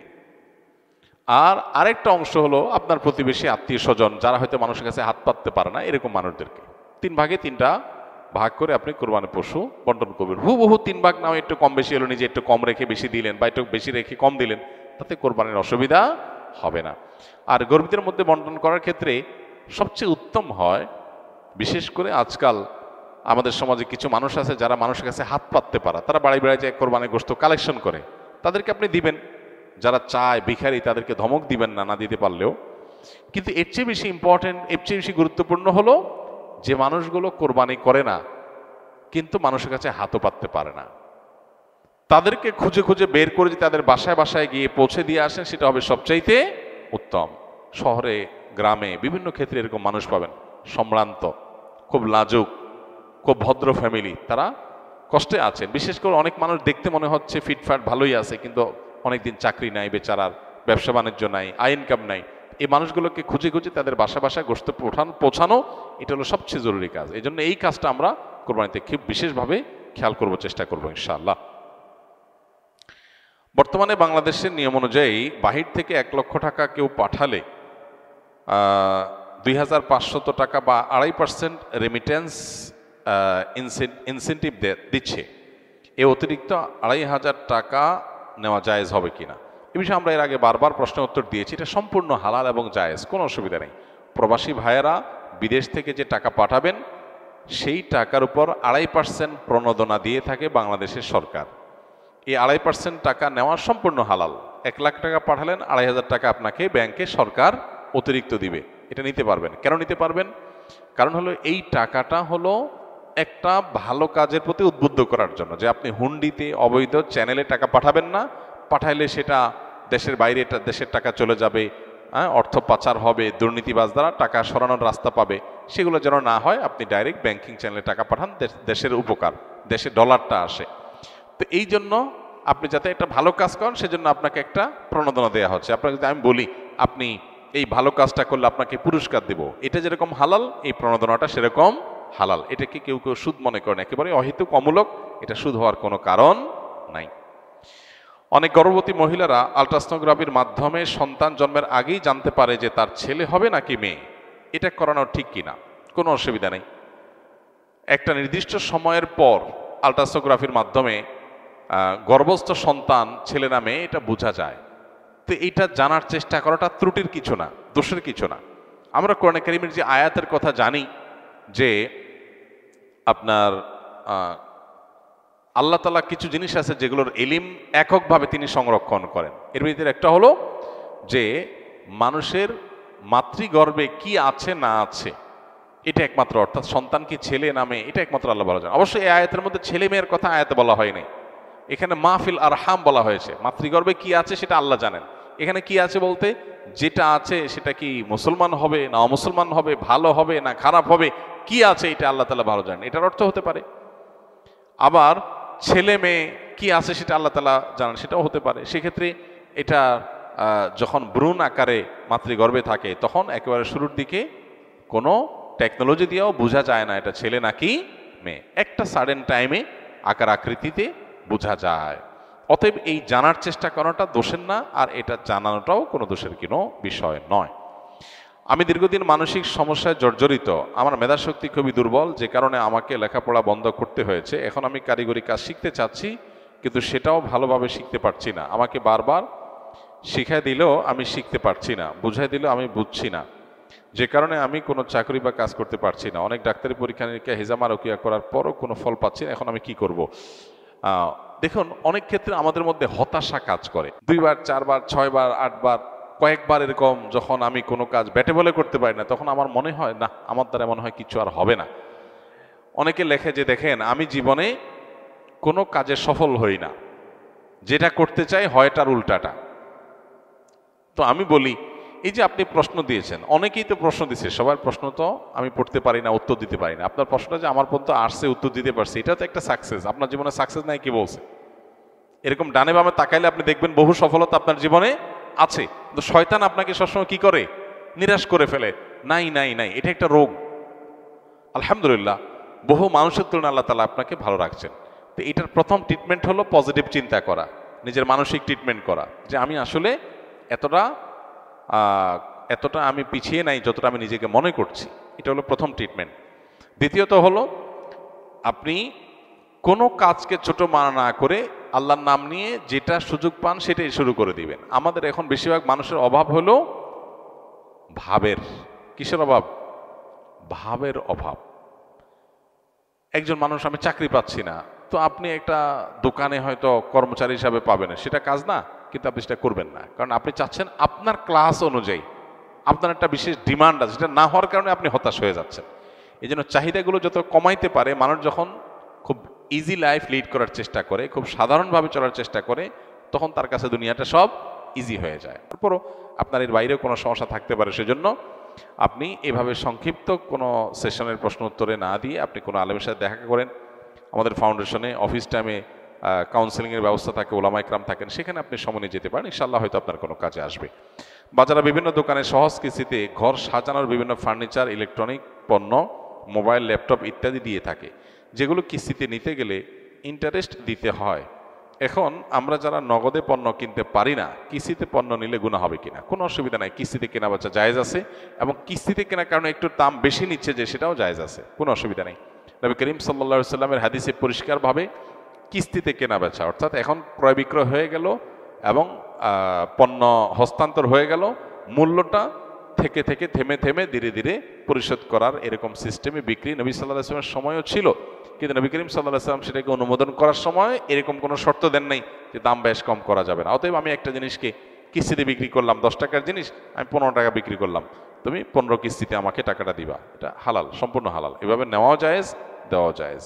আর আরেকটা অংশ হলো আপনার প্রতিবেশী আত্মীয় স্বজন যারা হয়তো মানুষের কাছে হাত পাততে পারে না, এরকম মানুষদেরকে। 3 ভাগে 3টা ভাগ করে আপনি কোরবানি পশু বন্টন করবেন। হুবহু 3 ভাগ নাও, একটু কম বেশি হলো, নিজে একটু কম রেখে বেশি দিলেন বা একটু বেশি রেখে কম দিলেন, তাতে কোরবানির অসুবিধা হবে না। আর গরিবদের মধ্যে বন্টন করার ক্ষেত্রে সবচেয়ে উত্তম হয়, বিশেষ করে আজকাল আমাদের সমাজে কিছু মানুষ আছে যারা মানুষের কাছে হাত পাততে পারে, তারা বাড়ি বাড়ি যায় কোরবানির গোশত কালেকশন করে, তাদেরকে আপনি দিবেন। যারা চায় ভিখারি তাদেরকে ধমক দিবেন না, না দিতে পারলেও। কিন্তু এর চেয়ে বেশি ইম্পর্টেন্ট, এর চেয়ে বেশি গুরুত্বপূর্ণ হলো যে মানুষগুলো কোরবানি করে না কিন্তু মানুষের কাছে হাতও পাততে পারে না, তাদেরকে খুঁজে খুঁজে বের করে যদি তাদের বাসায় বাসায় গিয়ে পৌঁছে দিয়ে আসেন, সেটা হবে সবচাইতে উত্তম। শহরে গ্রামে বিভিন্ন ক্ষেত্রে এরকম মানুষ পাবেন, সম্ভ্রান্ত, খুব লাজুক, খুব ভদ্র ফ্যামিলি, তারা কষ্টে আছেন। বিশেষ করে অনেক মানুষ দেখতে মনে হচ্ছে ফিটফাট ভালোই আছে, কিন্তু অনেকদিন চাকরি নাই, বেচারার ব্যবসা বাণিজ্য নাই, আয় ইনকাম নাই, এই মানুষগুলোকে খুঁজে খুঁজে তাদের বাসা বাসায় গোশত পৌঁছানো, এটা হলো সবচেয়ে জরুরি কাজ। এই জন্য এই কাজটা আমরা কোরবানিতে খুব বিশেষভাবে খেয়াল করব, চেষ্টা করব ইনশাআল্লাহ। বর্তমানে বাংলাদেশের নিয়ম অনুযায়ী বাহির থেকে 1 লক্ষ টাকা কেউ পাঠালে 2500 টাকা বা 2.5% রেমিটেন্স ইনসেন্টিভ দিচ্ছে। এ অতিরিক্ত 2500 টাকা নেওয়া জায়েজ হবে কিনা, এ বিষয়ে আমরা এর আগে বারবার প্রশ্নের উত্তর দিয়েছি। এটা সম্পূর্ণ হালাল এবং জায়েজ, কোনো অসুবিধা নেই। প্রবাসী ভাইয়েরা বিদেশ থেকে যে টাকা পাঠাবেন সেই টাকার উপর 2.5% প্রণোদনা দিয়ে থাকে বাংলাদেশের সরকার। এই 2.5% টাকা নেওয়া সম্পূর্ণ হালাল। 1 লাখ টাকা পাঠালেন, 2500 টাকা আপনাকে ব্যাংকে সরকার অতিরিক্ত দিবে। এটা নিতে পারবেন। কেন নিতে পারবেন? কারণ হলো এই টাকাটা হলো একটা ভালো কাজের প্রতি উদ্বুদ্ধ করার জন্য, যে আপনি হুন্ডিতে অবৈধ চ্যানেলে টাকা পাঠাবেন না, পাঠাইলে সেটা দেশের বাইরে দেশের টাকা চলে যাবে, অর্থ পাচার হবে, দুর্নীতিবাজ দ্বারা টাকা সরানোর রাস্তা পাবে, সেগুলো যেন না হয়। আপনি ডাইরেক্ট ব্যাংকিং চ্যানেলে টাকা পাঠান, দেশের উপকার, দেশে ডলারটা আসে। তো এই জন্য আপনি যাতে একটা ভালো কাজ করেন সেজন্য আপনাকে একটা প্রণোদনা দেওয়া হচ্ছে। আপনাকে যদি আমি বলি আপনি এই ভালো কাজটা করলে আপনাকে পুরস্কার দেব, এটা যেরকম হালাল এই প্রণোদনাটা সেরকম হালাল। এটাকে কেউ কেউ সুদ মনে করেন, একেবারে অহেতুক অমূলক, এটা সুদ হওয়ার কোনো কারণ নাই। অনেক গর্ভবতী মহিলারা আল্ট্রাসোনোগ্রাফির মাধ্যমে সন্তান জন্মের আগেই জানতে পারে যে তার ছেলে হবে নাকি মেয়ে। এটা করানো ঠিক কিনা? কোনো অসুবিধা নেই। একটা নির্দিষ্ট সময়ের পর আল্ট্রাসোনোগ্রাফির মাধ্যমে গর্ভস্থ সন্তান ছেলে না মেয়ে এটা বোঝা যায়। তো এইটা জানার চেষ্টা করাটা ত্রুটির কিছু না, দোষের কিছু না। আমরা কোরআনে কারীমের যে আয়াতের কথা জানি যে আপনার আল্লাহ তাআলা কিছু জিনিস আছে যেগুলোর ইলম এককভাবে তিনি সংরক্ষণ করেন। এর ভিতরে একটা হলো যে মানুষের মাতৃগর্ভে কি আছে না আছে এটা একমাত্র, অর্থাৎ সন্তান কি ছেলে না মেয়ে এটা একমাত্র আল্লাহ ভালো জানেন। অবশ্যই এই আয়াতের মধ্যে ছেলে মেয়ের কথা আয়াতে বলা হয়নি, এখানে মাহফিল আরহাম বলা হয়েছে। মাতৃগর্ভে কি আছে সেটা আল্লাহ জানেন। এখানে কি আছে বলতে যেটা আছে সেটা কি মুসলমান হবে না অমুসলমান হবে, ভালো হবে না খারাপ হবে, কি আছে এটা আল্লাহ তাআলা ভালো জানেন। এটার অর্থ হতে পারে আবার ছেলে মেয়ে কি আছে সেটা আল্লাহ তাআলা জানেন, সেটাও হতে পারে। সেক্ষেত্রে এটা যখন ভ্রূণ আকারে মাতৃগর্ভে থাকে তখন একেবারে শুরুর দিকে কোনো টেকনোলজি দিয়েও বোঝা যায় না এটা ছেলে নাকি মেয়ে, একটা সাডেন টাইমে আকার আকৃতিতে বোঝা যায়। অতএব এই জানার চেষ্টা করাটা দোষের না, আর এটা জানানোটাও কোনো দোষের কোনো বিষয় নয়। আমি দীর্ঘদিন মানসিক সমস্যায় জর্জরিত, আমার মেধাশক্তি খুবই দুর্বল, যে কারণে আমাকে লেখাপড়া বন্ধ করতে হয়েছে। এখন আমি কারিগরি কাজ শিখতে চাচ্ছি, কিন্তু সেটাও ভালোভাবে শিখতে পারছি না। আমাকে বারবার শিখাই দিলেও আমি শিখতে পারছি না, বুঝাই দিলেও আমি বুঝছি না, যে কারণে আমি কোনো চাকরি বা কাজ করতে পারছি না। অনেক ডাক্তারি পরীক্ষা নিরীক্ষা হিজামা রকিয়া করার পরও কোনো ফল পাচ্ছি না। এখন আমি কি করব? দেখুন, অনেক ক্ষেত্রে আমাদের মধ্যে হতাশা কাজ করে। 2 বার 4 বার 6 বার 8 বার কয়েকবার এরকম যখন আমি কোনো কাজ ব্যাটে বলে করতে পারি না, তখন আমার মনে হয় না, আমার দ্বারা মনে হয় কিছু আর হবে না। অনেকে লেখে যে দেখেন আমি জীবনে কোনো কাজে সফল হই না, যেটা করতে চাই হয় তার উল্টাটা। তো আমি বলি এই যে আপনি প্রশ্ন দিয়েছেন, অনেকেই তো প্রশ্ন দিচ্ছে, সবার প্রশ্ন তো আমি পড়তে পারি না, উত্তর দিতে পারি না। আপনার প্রশ্নটা যে আমার পর্যন্ত আসছে, উত্তর দিতে পারছি, এটা তো একটা সাকসেস। আপনার জীবনে সাকসেস নাই কি বলছে? এরকম ডানে বামে তাকাইলে আপনি দেখবেন বহু সফলতা আপনার জীবনে আছে, কিন্তু শয়তান আপনাকে সবসময় কি করে? নিরাশ করে ফেলে, নাই নাই নাই। এটা একটা রোগ। আলহামদুলিল্লাহ বহু মানুষের তুলনায় আল্লাহ তাআলা আপনাকে ভালো রাখছেন। তো এটার প্রথম ট্রিটমেন্ট হলো পজিটিভ চিন্তা করা, নিজের মানসিক ট্রিটমেন্ট করা, যে আমি আসলে এতটা আমি পিছিয়ে নাই যতটা আমি নিজেকে মনে করছি। এটা হলো প্রথম ট্রিটমেন্ট। দ্বিতীয়ত হলো আপনি কোনো কাজকে ছোট মনে না করে আল্লাহর নাম নিয়ে যেটা সুযোগ পান সেটাই শুরু করে দিবেন। আমাদের এখন বেশিরভাগ মানুষের অভাব হলো ভাবের। কিসের অভাব? ভাবের অভাব। একজন মানুষ আমি চাকরি পাচ্ছি না, তো আপনি একটা দোকানে হয়তো কর্মচারী হিসাবে পাবেন, সেটা কাজ না, কিন্তু আপনি সেটা করবেন না, কারণ আপনি চাচ্ছেন আপনার ক্লাস অনুযায়ী আপনার একটা বিশেষ ডিমান্ড আছে, সেটা না হওয়ার কারণে আপনি হতাশ হয়ে যাচ্ছেন। এই জন্য চাহিদাগুলো যত কমাইতে পারে মানুষ, যখন খুব ইজি লাইফ লিড করার চেষ্টা করে, খুব সাধারণভাবে চলার চেষ্টা করে, তখন তার কাছে দুনিয়াটা সব ইজি হয়ে যায়। তারপরও আপনার এর বাইরেও কোনো সমস্যা থাকতে পারে, সেজন্য আপনি এভাবে সংক্ষিপ্ত কোনো সেশনের প্রশ্ন উত্তরে না দিয়ে আপনি কোনো আলেমের সাথে দেখা করেন। আমাদের ফাউন্ডেশনে অফিস টাইমে কাউন্সেলিংয়ের ব্যবস্থা থাকে, ওলামা ইকরাম থাকেন, সেখানে আপনি সময় নিয়ে যেতে পারেন, ইনশাআল্লাহ হয়তো আপনার কোনো কাজে আসবে। বাজারে বিভিন্ন দোকানে সহজ কিস্তিতে ঘর সাজানোর বিভিন্ন ফার্নিচার, ইলেকট্রনিক পণ্য, মোবাইল, ল্যাপটপ ইত্যাদি দিয়ে থাকে, যেগুলো কিস্তিতে নিতে গেলে ইন্টারেস্ট দিতে হয়। এখন আমরা যারা নগদে পণ্য কিনতে পারি না, কিস্তিতে পণ্য নিলে গুনাহ হবে কিনা? কোনো অসুবিধা নাই, কিস্তিতে কেনা বেচা জায়েজ আছে, এবং কিস্তিতে কেনার কারণে একটু দাম বেশি নিচ্ছে যে, সেটাও জায়েজ আছে, কোনো অসুবিধা নেই। নবী করিম সাল্লাল্লাহু আলাইহি সাল্লামের হাদিসে পরিষ্কারভাবে কিস্তিতে কেনা বেচা, অর্থাৎ এখন ক্রয় বিক্রয় হয়ে গেল এবং পণ্য হস্তান্তর হয়ে গেল, মূল্যটা থেকে থেকে থেমে থেমে ধীরে ধীরে পরিশোধ করার এরকম সিস্টেমে বিক্রি নবী সাল্লাল্লাহু আলাইহি ওয়াসাল্লামের সময়ও ছিল, কিন্তু নবী করিম সাল্লাল্লাহু আলাইহি ওয়াসাল্লাম সেটাকে অনুমোদন করার সময় এরকম কোনো শর্ত দেন নাই যে দাম বেশ কম করা যাবে না। অতএব আমি একটা জিনিসকে কিস্তিতে বিক্রি করলাম, 10 টাকার জিনিস আমি 15 টাকা বিক্রি করলাম, তুমি 15 কিস্তিতে আমাকে টাকাটা দিবা, এটা হালাল, সম্পূর্ণ হালাল, এভাবে নেওয়াও জায়েজ, দেওয়াও জায়েজ।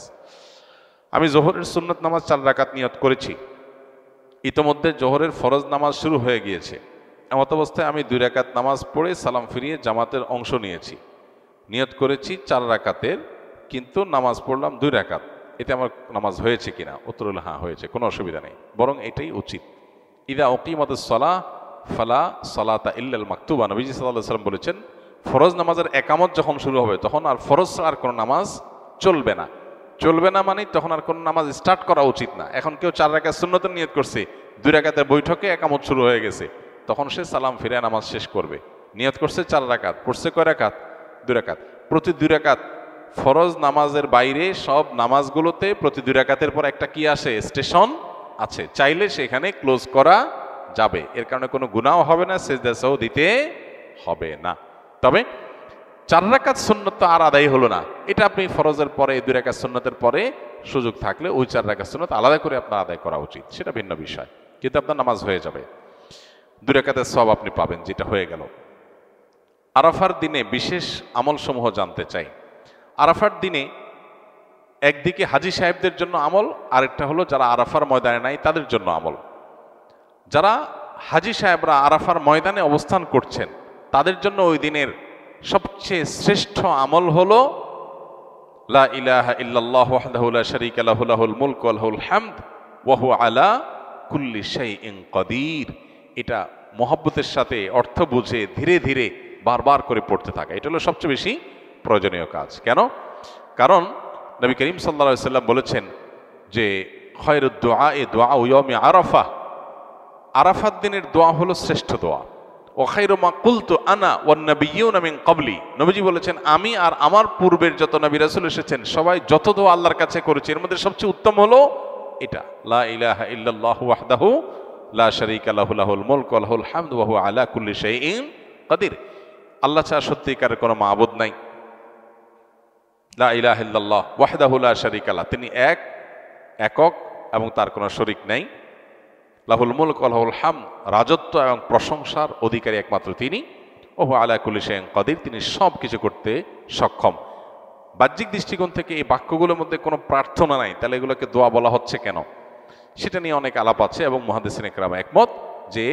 আমি জোহরের সুন্নত নামাজ 4 রাকাত নিয়ত করেছি, ইতোমধ্যে জোহরের ফরজ নামাজ শুরু হয়ে গিয়েছে, এমত অবস্থায় আমি 2 রাকাত নামাজ পড়ে সালাম ফিরিয়ে জামাতের অংশ নিয়েছি, নিয়ত করেছি 4 রাকাতের, কিন্তু নামাজ পড়লাম 2 রাকাত, এতে আমার নামাজ হয়েছে কিনা? উত্তর হলো হ্যাঁ হয়েছে, কোনো অসুবিধা নেই, বরং এটাই উচিত। ইদা উকিমাতুস সালাহ ফালা সালাতা ইল্লাল মাকতুবা, নবীজি সাল্লাল্লাহু আলাইহি ওয়াসাল্লাম বলেছেন, ফরজ নামাজের একামত যখন শুরু হবে তখন আর ফরজ আর কোনো নামাজ চলবে না। চলবে না মানে তখন আর কোনো নামাজ স্টার্ট করা উচিত না। এখন কেউ 4 রাকাত সুন্নতের নিয়ত করছে, 2 রাকাতের বৈঠকে একামত শুরু হয়ে গেছে, তখন সে সালাম ফিরে নামাজ শেষ করবে। নিয়ত করছে 4 রাকাত, পড়ছে কয় রাকাত? 2 রাকাত। প্রতি 2 রাকাত ফরজ নামাজের বাইরে সব নামাজগুলোতে প্রতি 2 রাকাতের পর একটা কি আসে? স্টেশন আছে, চাইলে সেখানে ক্লোজ করা যাবে, এর কারণে কোনো গুনাহও হবে না, সেজদা সাহু দিতে হবে না। তবে 4 রাকাত সুন্নত তো আর আদায় হলো না, এটা আপনি ফরজের পরে 2 রাকাত সুন্নতের পরে সুযোগ থাকলে ওই 4 রাকাত সুন্নত আলাদা করে আপনার আদায় করা উচিত, সেটা ভিন্ন বিষয়, কিন্তু আপনার নামাজ হয়ে যাবে, 2 রাকাতের সওয়াব আপনি পাবেন, যেটা হয়ে গেল। আরাফার দিনে বিশেষ আমলসমূহ জানতে চাই। আরাফার দিনে একদিকে হাজী সাহেবদের জন্য আমল, আরেকটা হলো যারা আরাফার ময়দানে নাই তাদের জন্য আমল। যারা হাজী সাহেবরা আরাফার ময়দানে অবস্থান করছেন তাদের জন্য ওই দিনের সবচেয়ে শ্রেষ্ঠ আমল হলো লা ইলাহা ইল্লাল্লাহু ওয়াহদাহু লা শারীকা লাহু লাহুল মুলকু ওয়া লাহুল হামদ ওয়া হুয়া আলা কুল্লি শাইইন কাদির। এটা মহব্বতের সাথে অর্থ বুঝে ধীরে ধীরে বারবার করে পড়তে থাকা, এটা হলো সবচেয়ে বেশি প্রয়োজনীয় কাজ। কেন? কারণ নবী করিম সাল্লাল্লাহু আলাইহি সাল্লাম বলেছেন যে খায়রুদ দুআ দুআউ ইয়াউমি আরাফা, আরাফাত দিনের দোয়া হলো শ্রেষ্ঠ দোয়া। ও খায়রু মা কুলতু আনা ওয়ান নাবিয়্যুনা মিন ক্বাবলি, নবীজি বলেছেন আমি আর আমার পূর্বের যত নবী রাসূল এসেছেন সবাই যত দোয়া আল্লাহর কাছে করেছে এর মধ্যে সবচেয়ে উত্তম হলো এটা, লা ইলাহা ইল্লাল্লাহু ওয়াহদাহু লা শারীকা লাহু লাহুল মুলকু ওয়া লাহুল হামদু ওয়া হুয়া আলা কুল্লি শাইইন কাদির। আল্লাহ ছাড়া সত্যিকারের কোনো মাবুদ নাই, লা ইলাহা ইল্লাল্লাহ ওয়াহদাহু লা শারীকা লাহু, তিনি একক এবং তার কোনো শরীক নাই, লাহুল মুলক ওয়া লাহুল হামদ, রাজত্ব এবং প্রশংসার অধিকারী একমাত্র তিনি, ওয়া হুয়া আলা কুল্লি শাইইন কাদির, তিনি সব কিছু করতে সক্ষম। বাহ্যিক দৃষ্টিকোণ থেকে এই বাক্যগুলোর মধ্যে কোনো প্রার্থনা নাই, তাহলে এগুলোকে দোয়া বলা হচ্ছে কেন? সেটা নিয়ে অনেক আলাপ আছে এবং মুহাদ্দিসিনে কেরাম একমত যে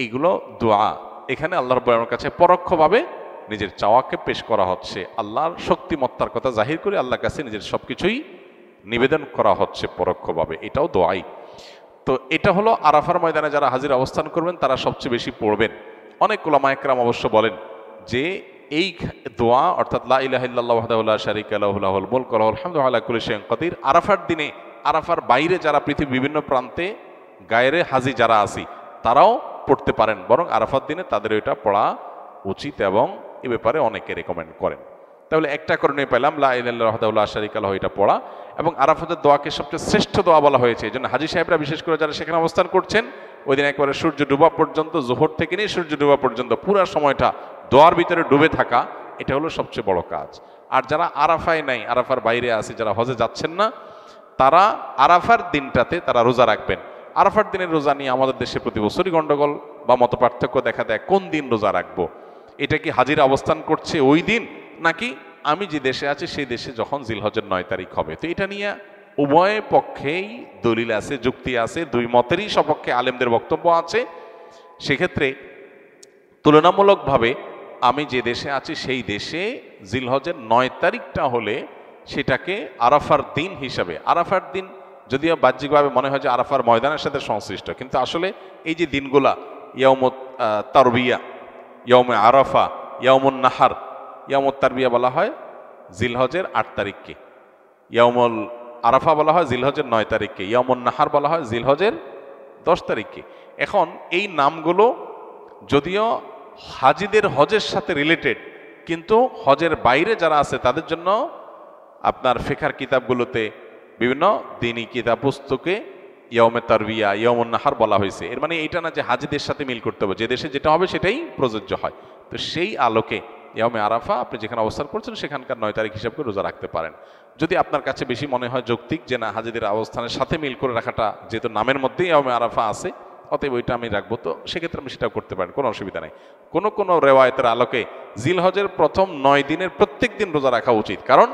এইগুলো দোয়া, এখানে আল্লাহ রাব্বুল আলামিনের কাছে পরোক্ষভাবে নিজের চাওয়াকে পেশ করা হচ্ছে, আল্লাহর শক্তিমত্তার কথা জাহির করে আল্লাহর কাছে নিজের সবকিছুই নিবেদন করা হচ্ছে পরোক্ষভাবে, এটাও দোয়াই। তো এটা হলো আরাফার ময়দানে যারা হাজির অবস্থান করবেন তারা সবচেয়ে বেশি পড়বেন। অনেক উলামা একরাম অবশ্য বলেন যে এই দোয়া অর্থাৎ লা ইলাহা ইল্লাল্লাহু ওয়াহদাহু লা শারীকা লাহু লাহুল মুলকু ওয়া লাহুল হামদু ওয়া আলা কুল্লি শাইইন কাদির, আরাফার দিনে, আরাফার বাইরে যারা পৃথিবীর বিভিন্ন প্রান্তে গায়রে হাজি যারা আছি তারাও পড়তে পারেন, বরং আরাফার দিনে তাদের এটা পড়া উচিত এবং এ ব্যাপারে অনেকে রেকমেন্ড করেন। তাহলে একটা করণীয় পেলাম লা ইলাহা ইল্লাল্লাহু ওয়াহদাহু লা শারীকা লাহু, এটা পড়া, এবং আরাফাতের দোয়াকে সবচেয়ে শ্রেষ্ঠ দোয়া বলা হয়েছে। এই জন্য হাজী সাহেবরা বিশেষ করে যারা সেখানে অবস্থান করছেন ওই দিন একবারে সূর্য ডুবা পর্যন্ত, জোহর থেকে নিয়ে সূর্য ডুবা পর্যন্ত পুরো সময়টা দোয়ার ভিতরে ডুবে থাকা, এটা হলো সবচেয়ে বড় কাজ। আর যারা আরাফায় নাই, আরাফার বাইরে আছে, যারা হজে যাচ্ছেন না, তারা আরাফার দিনটাতে তারা রোজা রাখবেন। আরাফার দিনের রোজা নিয়ে আমাদের দেশে প্রতি বছরই গন্ডগোল বা মত পার্থক্য দেখা দেয়, কোন দিন রোজা রাখবো? এটা কি হাজিরা অবস্থান করছে ওই দিন, নাকি আমি যে দেশে আছি সেই দেশে যখন জিলহজের 9 তারিখ হবে? তো এটা নিয়ে উভয় পক্ষেই দলিল আছে, যুক্তি আছে, দুই মতেরই সপক্ষে আলেমদের বক্তব্য আছে। সেক্ষেত্রে তুলনামূলকভাবে আমি যে দেশে আছি সেই দেশে জিলহজের 9 তারিখটা হলে সেটাকে আরাফার দিন হিসাবে, আরাফার দিন যদিও বাহ্যিকভাবে মনে হয় যে আরাফার ময়দানের সাথে সংশ্লিষ্ট, কিন্তু আসলে এই যে দিনগুলা ইয়াউমুত তারবিয়া, ইয়াউমে আরাফা, ইয়াউমুন নাহার, ইয়াউমুত তারবিয়া বলা হয় জিলহজের 8 তারিখকে, ইয়াউমুল আরাফা বলা হয় জিলহজের 9 তারিখকে, ইয়াউমুন নাহার বলা হয় জিলহজের 10 তারিখকে। এখন এই নামগুলো যদিও হাজিদের হজের সাথে রিলেটেড, কিন্তু হজের বাইরে যারা আছে তাদের জন্য আপনার ফিকহার কিতাবগুলোতে বিভিন্ন দিনই কিতাব পুস্তকে ইয়াউমে তারবিয়া, ইয়াউমুন নাহার বলা হয়েছে। এর মানে এইটা না যে হাজিদের সাথে মিল করতে হবে, যে দেশে যেটা হবে সেটাই প্রযোজ্য হয়। তো সেই আলোকে ইয়াউমে আরাফা আপনি যেখানে অবস্থান করছেন সেখানকার 9 তারিখ হিসাব করে রোজা রাখতে পারেন। যদি আপনার কাছে বেশি মনে হয় যৌক্তিক যে না হাজিদের অবস্থানের সাথে মিল করে রাখাটা, যেহেতু নামের মধ্যেই ইয়াউমে আরাফা আছে, অতএব ওইটা আমি রাখবো, তো সেক্ষেত্রে আমি সেটাও করতে পারেন, কোনো অসুবিধা নেই। কোনো কোনো রেওয়ায়তের আলোকে জিলহজের প্রথম 9 দিনের প্রত্যেক দিন রোজা রাখা উচিত, কারণ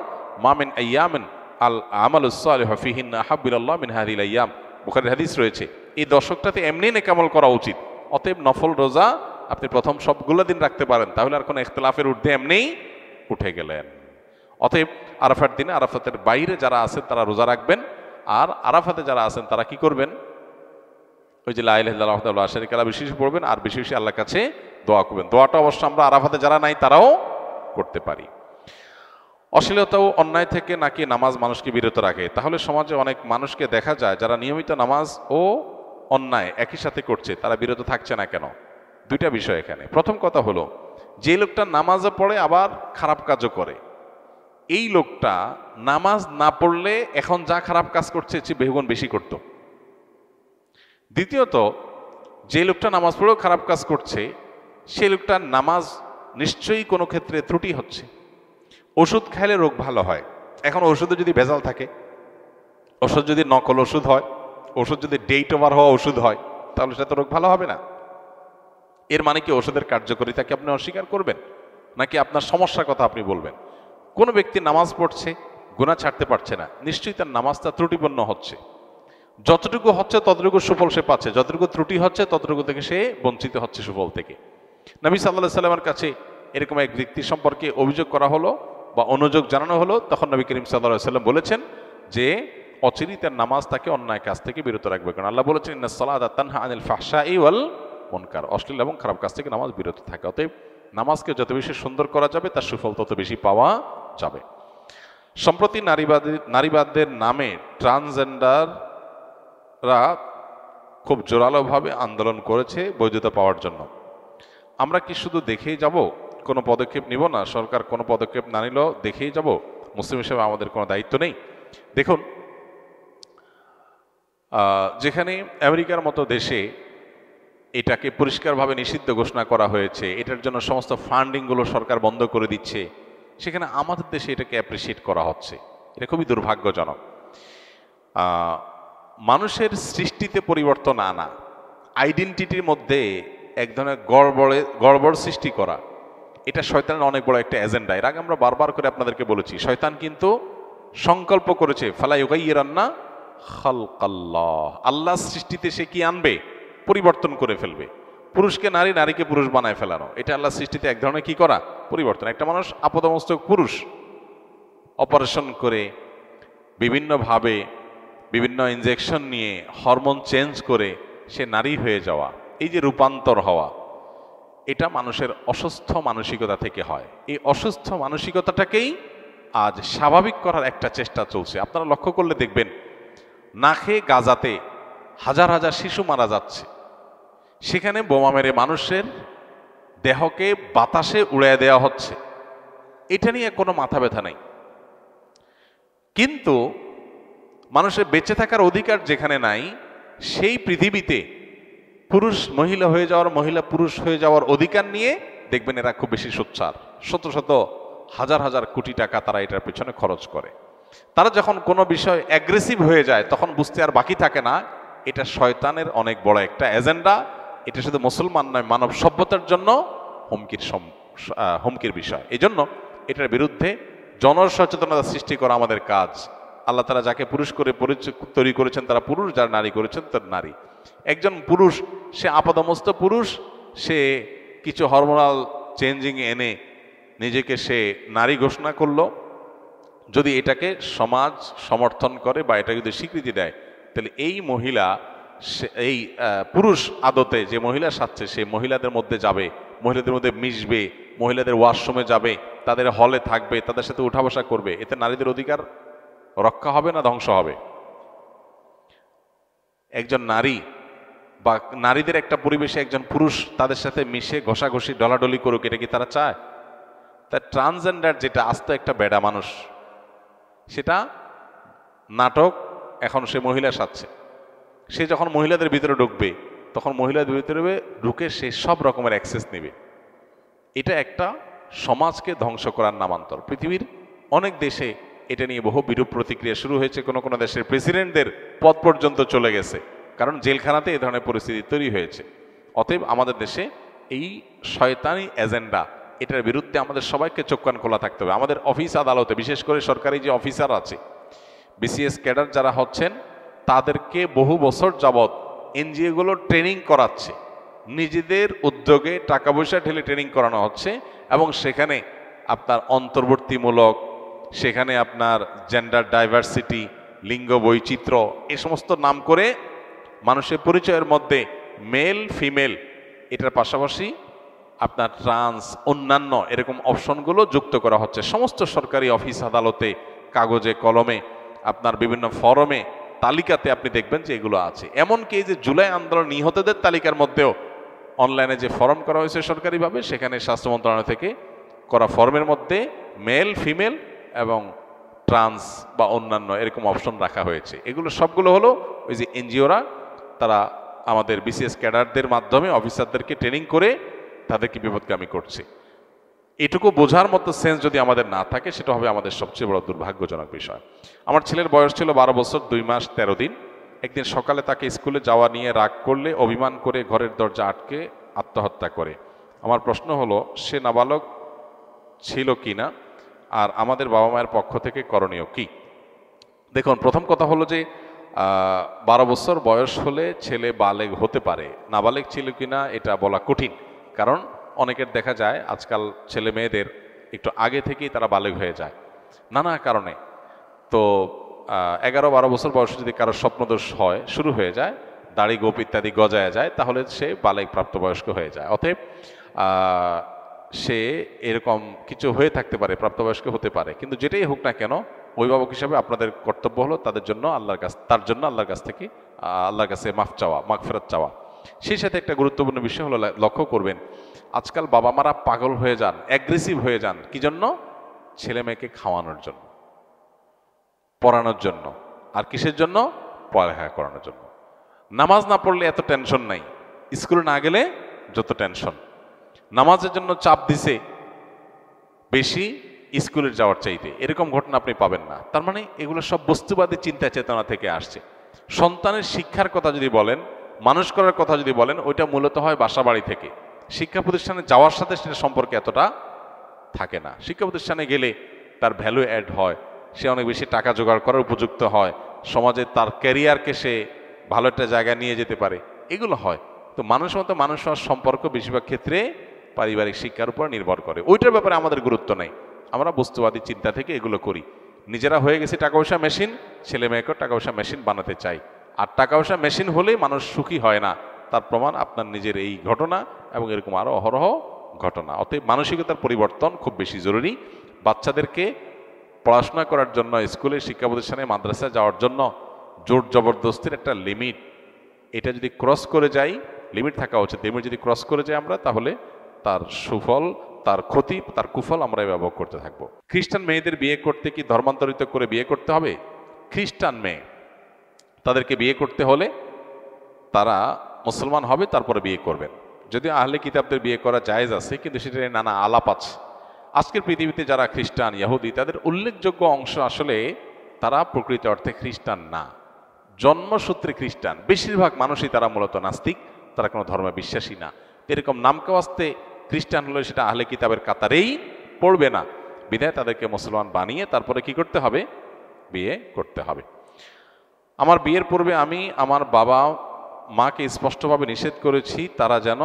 মামিন আইয়ামিন আল আমালুস সালিহু ফিহিন্না আহাব্বু ইলাল্লাহ মিন হাযিহিল আইয়াম, বুখারীর হাদিস রয়েছে। এই দশকটাতে এমনি নেকামল করা উচিত, অতএব নফল রোজা আপনি প্রথম সবগুলো দিন রাখতে পারেন, তাহলে আর কোনো ইখতিলাফের ঊর্ধ্বে এমনিই উঠে গেলেন। অতএব আরাফার দিনে আরাফাতের বাইরে যারা আছেন তারা রোজা রাখবেন, আর আরাফাতে যারা আছেন তারা কি করবেন, ওই যে লা ইলাহা ইল্লাল্লাহু ওয়াহদাহু লা শারীকা লাহু বেশি পড়বেন, আর বেশি বেশি আল্লাহর কাছে দোয়া করবেন। দোয়াটা অবশ্য আমরা আরাফাতে যারা নাই তারাও করতে পারি। অশ্লীলতা ও অন্যায় থেকে নাকি নামাজ মানুষকে বিরত রাখে? তাহলে সমাজে অনেক মানুষকে দেখা যায় যারা নিয়মিত নামাজ ও অন্যায় একই সাথে করছে, তারা বিরত থাকছে না কেন? দুইটা বিষয় এখানে। প্রথম কথা হলো, যে লোকটা নামাজও পড়ে আবার খারাপ কাজও করে, এই লোকটা নামাজ না পড়লে এখন যা খারাপ কাজ করছে সে বহুগুণ বেশি করত। দ্বিতীয়ত, যে লোকটা নামাজ পড়েও খারাপ কাজ করছে, সে লোকটার নামাজ নিশ্চয়ই কোনো ক্ষেত্রে ত্রুটি হচ্ছে। ওষুধ খাইলে রোগ ভালো হয়, এখন ওষুধে যদি ভেজাল থাকে, ওষুধ যদি নকল ওষুধ হয়, ওষুধ যদি ডেট ওভার হওয়া ওষুধ হয়, তাহলে সেটা তো রোগ ভালো হবে না। এর মানে কি ওষুধের কার্যকারিতাকে আপনি অস্বীকার করবেন, নাকি আপনার সমস্যার কথা আপনি বলবেন? কোনো ব্যক্তি নামাজ পড়ছে, গুনাহ ছাড়তে পারছে না, নিশ্চয়ই তার নামাজটা ত্রুটিপূর্ণ হচ্ছে। যতটুকু হচ্ছে ততটুকু সুফল সে পাচ্ছে, যতটুকু ত্রুটি হচ্ছে ততটুকু থেকে সে বঞ্চিত হচ্ছে সুফল থেকে। নবী সাল্লাল্লাহু আলাইহি সাল্লামের কাছে এরকম এক ব্যক্তি সম্পর্কে অভিযোগ করা হলো বা অনুযোগ জানানো হলো, তখন নবী করিম সাল্লাল্লাহু আলাইহি সাল্লাম বলেছেন যে অচিরেই তার নামাজ তাকে অন্যায় কাজ থেকে বিরত রাখবে, কারণ আল্লাহ বলেছেন ইন্নাস সালাতা তানহা আনিল ফাহশাই ওয়াল মুনকার, অশ্লীল এবং খারাপ কাজ থেকে নামাজ বিরত থাকে। অতএব নামাজকে যত বেশি সুন্দর করা যাবে তার সুফল তত বেশি পাওয়া যাবে। সম্প্রতি নারীবাদদের নামে ট্রান্সজেন্ডাররা খুব জোরালোভাবে আন্দোলন করেছে বৈধতা পাওয়ার জন্য। আমরা কি শুধু দেখেই যাব, কোনো পদক্ষেপ নিব না? সরকার কোনো পদক্ষেপ না নিলেও দেখেই যাব? মুসলিম হিসেবে আমাদের কোনো দায়িত্ব নেই? দেখুন, যেখানে আমেরিকার মতো দেশে এটাকে পরিষ্কারভাবে নিষিদ্ধ ঘোষণা করা হয়েছে, এটার জন্য সমস্ত ফান্ডিংগুলো সরকার বন্ধ করে দিচ্ছে, সেখানে আমাদের দেশে এটাকে অ্যাপ্রিসিয়েট করা হচ্ছে, এটা খুবই দুর্ভাগ্যজনক। মানুষের সৃষ্টিতে পরিবর্তন আনা, আইডেন্টিটির মধ্যে এক ধরনের গড়বড় সৃষ্টি করা, এটা শয়তানের অনেক বড় একটা এজেন্ডা। এর আগে আমরা বারবার করে আপনাদেরকে বলেছি, শয়তান কিন্তু সংকল্প করেছে ফালা ইউগাইয়িরান্না খালকাল্লাহ, আল্লাহ সৃষ্টিতে সে কি আনবে? পরিবর্তন করে ফেলবে। পুরুষকে নারী, নারীকে পুরুষ বানায় ফেলানো, এটা আল্লাহ সৃষ্টিতে এক ধরনের কি করা? পরিবর্তন। একটা মানুষ আপাতমস্তক পুরুষ, অপারেশন করে বিভিন্নভাবে বিভিন্ন ইনজেকশন নিয়ে হরমোন চেঞ্জ করে সে নারী হয়ে যাওয়া, এই যে রূপান্তর হওয়া, এটা মানুষের অসুস্থ মানসিকতা থেকে হয়। এই অসুস্থ মানসিকতাটাকেই আজ স্বাভাবিক করার একটা চেষ্টা চলছে। আপনারা লক্ষ্য করলে দেখবেন, না খেয়ে গাজাতে হাজার হাজার শিশু মারা যাচ্ছে, সেখানে বোমা মেরে মানুষের দেহকে বাতাসে উড়িয়ে দেওয়া হচ্ছে, এটা নিয়ে কোনো মাথা ব্যথা নেই। কিন্তু মানুষের বেঁচে থাকার অধিকার যেখানে নাই, সেই পৃথিবীতে পুরুষ মহিলা হয়ে যাওয়ার, মহিলা পুরুষ হয়ে যাওয়ার অধিকার নিয়ে দেখবেন এরা খুব বেশি সোচ্চার। শত শত হাজার হাজার কোটি টাকা তারা এটার পেছনে খরচ করে। তারা যখন কোনো বিষয় অ্যাগ্রেসিভ হয়ে যায়, তখন বুঝতে আর বাকি থাকে না এটা শয়তানের অনেক বড় একটা এজেন্ডা। এটা শুধু মুসলমান নয়, মানব সভ্যতার জন্য হুমকির বিষয়। এই জন্য এটার বিরুদ্ধে জনসচেতনতা সৃষ্টি করা আমাদের কাজ। আল্লাহ তাআলা যাকে পুরুষ করে তৈরি করেছেন তারা পুরুষ, যারা নারী করেছেন তার নারী। একজন পুরুষ, সে আপাদমস্ত পুরুষ, সে কিছু হরমোনাল চেঞ্জিং এনে নিজেকে সে নারী ঘোষণা করলো, যদি এটাকে সমাজ সমর্থন করে বা এটা যদি স্বীকৃতি দেয়, তাহলে এই মহিলা এই পুরুষ আদতে যে মহিলা সাজছে সে মহিলাদের মধ্যে যাবে, মহিলাদের মধ্যে মিশবে, মহিলাদের ওয়াশরুমে যাবে, তাদের হলে থাকবে, তাদের সাথে উঠা বসা করবে। এতে নারীদের অধিকার রক্ষা হবে না ধ্বংস হবে? একজন নারী বা নারীদের একটা পরিবেশে একজন পুরুষ তাদের সাথে মিশে ঘষাঘষি ডলাডলি করুক, এটা কি তারা চায়? তার ট্রান্সজেন্ডার যেটা আস্ত একটা বেডা মানুষ, সেটা নাটক। এখন সে মহিলা সাজছে, সে যখন মহিলাদের ভিতরে ঢুকবে তখন মহিলাদের ভিতরে ঢুকে সে সব রকমের অ্যাক্সেস নেবে। এটা একটা সমাজকে ধ্বংস করার নামান্তর। পৃথিবীর অনেক দেশে এটা নিয়ে বহু বিরূপ প্রতিক্রিয়া শুরু হয়েছে, কোনো কোনো দেশের প্রেসিডেন্টদের পদ পর্যন্ত চলে গেছে, কারণ জেলখানাতে এই ধরনের পরিস্থিতি তৈরি হয়েছে। অতএব আমাদের দেশে এই শয়তানি এজেন্ডা, এটার বিরুদ্ধে আমাদের সবাইকে চোখ কান খোলা থাকতে হবে। আমাদের অফিস আদালতে বিশেষ করে সরকারি যে অফিসার আছে, বিসিএস ক্যাডার যারা হচ্ছেন, তাদেরকে বহু বছর যাবৎ এনজিওগুলো ট্রেনিং করাচ্ছে, নিজেদের উদ্যোগে টাকা পয়সা ঢেলে ট্রেনিং করানো হচ্ছে, এবং সেখানে আপনার অন্তর্বর্তীমূলক, সেখানে আপনার জেন্ডার ডাইভার্সিটি, লিঙ্গ বৈচিত্র্য, এ সমস্ত নাম করে মানুষের পরিচয়ের মধ্যে মেল ফিমেল, এটার পাশাপাশি আপনার ট্রান্স, অন্যান্য এরকম অপশনগুলো যুক্ত করা হচ্ছে সমস্ত সরকারি অফিস আদালতে, কাগজে কলমে, আপনার বিভিন্ন ফরমে, তালিকাতে আপনি দেখবেন যে এগুলো আছে। এমনকি এই যে জুলাই আন্দোলন নিহতদের তালিকার মধ্যেও অনলাইনে যে ফর্ম করা হয়েছে সরকারিভাবে, সেখানে স্বাস্থ্য মন্ত্রণালয় থেকে করা ফর্মের মধ্যে মেল ফিমেল এবং ট্রান্স বা অন্যান্য এরকম অপশন রাখা হয়েছে। এগুলো সবগুলো হলো ওই যে এনজিওরা, তারা আমাদের বিসিএস ক্যাডারদের মাধ্যমে অফিসারদেরকে ট্রেনিং করে তাদেরকে বিপদগামী করছে। এটুকু বোঝার মতো সেন্স যদি আমাদের না থাকে, সেটা হবে আমাদের সবচেয়ে বড় দুর্ভাগ্যজনক বিষয়। আমার ছেলের বয়স ছিল 12 বছর 2 মাস 13 দিন। একদিন সকালে তাকে স্কুলে যাওয়া নিয়ে রাগ করলে অভিমান করে ঘরের দরজা আটকে আত্মহত্যা করে। আমার প্রশ্ন হলো, সে নাবালক ছিল কিনা, আর আমাদের বাবা মায়ের পক্ষ থেকে করণীয় কি? দেখুন, প্রথম কথা হলো যে 12 বছর বয়স হলে ছেলে বালেগ হতে পারে, নাবালেগ ছিল কিনা এটা বলা কঠিন। কারণ অনেকের দেখা যায় আজকাল ছেলে মেয়েদের একটু আগে থেকেই তারা বালেগ হয়ে যায় নানা কারণে। তো 11-12 বছর বয়সে যদি কারো স্বপ্নদোষ হয়, শুরু হয়ে যায়, দাড়ি গোপ ইত্যাদি গজায় যায়, তাহলে সে বালেগ প্রাপ্তবয়স্ক হয়ে যায়। অতএব সে এরকম কিছু হয়ে থাকতে পারে, প্রাপ্তবয়স্ক হতে পারে। কিন্তু যেটাই হোক না কেন, অভিভাবক হিসাবে আপনাদের কর্তব্য হলো তার জন্য আল্লাহর কাছ থেকে আল্লাহর কাছে মাগফিরাত চাওয়া। সেই সাথে একটা গুরুত্বপূর্ণ বিষয় হলো, লক্ষ্য করবেন আজকাল বাবা মারা পাগল হয়ে যান, অ্যাগ্রেসিভ হয়ে যান। কি জন্য? ছেলে মেয়েকে খাওয়ানোর জন্য, পড়ানোর জন্য, আর কিসের জন্য? পড়ালেখা করানোর জন্য। নামাজ না পড়লে এত টেনশন নাই, স্কুলে না গেলে যত টেনশন। নামাজের জন্য চাপ দিছে বেশি স্কুলে যাওয়ার চাইতে, এরকম ঘটনা আপনি পাবেন না। তার মানে এগুলো সব বস্তুবাদী চিন্তা চেতনা থেকে আসছে। সন্তানের শিক্ষার কথা যদি বলেন, মানুষ করার কথা যদি বলেন, ওইটা মূলত হয় বাসা বাড়ি থেকে। শিক্ষা প্রতিষ্ঠানে যাওয়ার সাথে সেটা সম্পর্কে এতটা থাকে না। শিক্ষা প্রতিষ্ঠানে গেলে তার ভ্যালু অ্যাড হয়, সে অনেক বেশি টাকা জোগাড় করার উপযুক্ত হয়, সমাজে তার ক্যারিয়ারকে সে ভালো একটা জায়গায় নিয়ে যেতে পারে, এগুলো হয়। তো মানুষের মতো মানুষ হওয়ার সম্পর্ক বেশিরভাগ ক্ষেত্রে পারিবারিক শিক্ষার উপর নির্ভর করে। ওইটার ব্যাপারে আমাদের গুরুত্ব নেই, আমরা বস্তুবাদী চিন্তা থেকে এগুলো করি। নিজেরা হয়ে গেছে টাকা পয়সা মেশিন, ছেলে মেয়েকেও টাকা পয়সা মেশিন বানাতে চাই। আর টাকা পয়সা মেশিন হলেই মানুষ সুখী হয় না, তার প্রমাণ আপনার নিজের এই ঘটনা এবং এরকম আরও অহরহ ঘটনা। অতএব মানসিকতার পরিবর্তন খুব বেশি জরুরি। বাচ্চাদেরকে পড়াশোনা করার জন্য, স্কুলে, শিক্ষা প্রতিষ্ঠানে, মাদ্রাসায় যাওয়ার জন্য জোর জবরদস্তির একটা লিমিট, এটা যদি ক্রস করে যাই, লিমিট থাকা উচিত, লিমিট যদি ক্রস করে যাই আমরা, তাহলে তার সুফল, তার ক্ষতি, তার কুফল আমরা ব্যবহার করতে থাকবো। খ্রিস্টান মেয়েদের বিয়ে করতে কি ধর্মান্তরিত করে বিয়ে করতে হবে? খ্রিস্টান মেয়ে, তাদেরকে বিয়ে করতে হলে তারা মুসলমান হবে, তারপরে বিয়ে করবেন। যদিও আহলে কিতাবদের বিয়ে করা জায়েজ আছে, কিন্তু সেটা নানা আলাপ আছে। আজকের পৃথিবীতে যারা খ্রিস্টান, ইহুদি, তাদের উল্লেখযোগ্য অংশ আসলে তারা প্রকৃত অর্থে খ্রিস্টান না, জন্মসূত্রে খ্রিস্টান। বেশিরভাগ মানুষই তারা মূলত নাস্তিক, তারা কোনো ধর্মে বিশ্বাসী না। এরকম নামকাওয়াস্তে খ্রিস্টান হলে সেটা আহলে কিতাবের কাতারেই পড়বে না, বিধায় তাদেরকে মুসলমান বানিয়ে তারপরে কি করতে হবে? বিয়ে করতে হবে। আমার বিয়ের পূর্বে আমি আমার বাবা মাকে স্পষ্টভাবে নিষেধ করেছি তারা যেন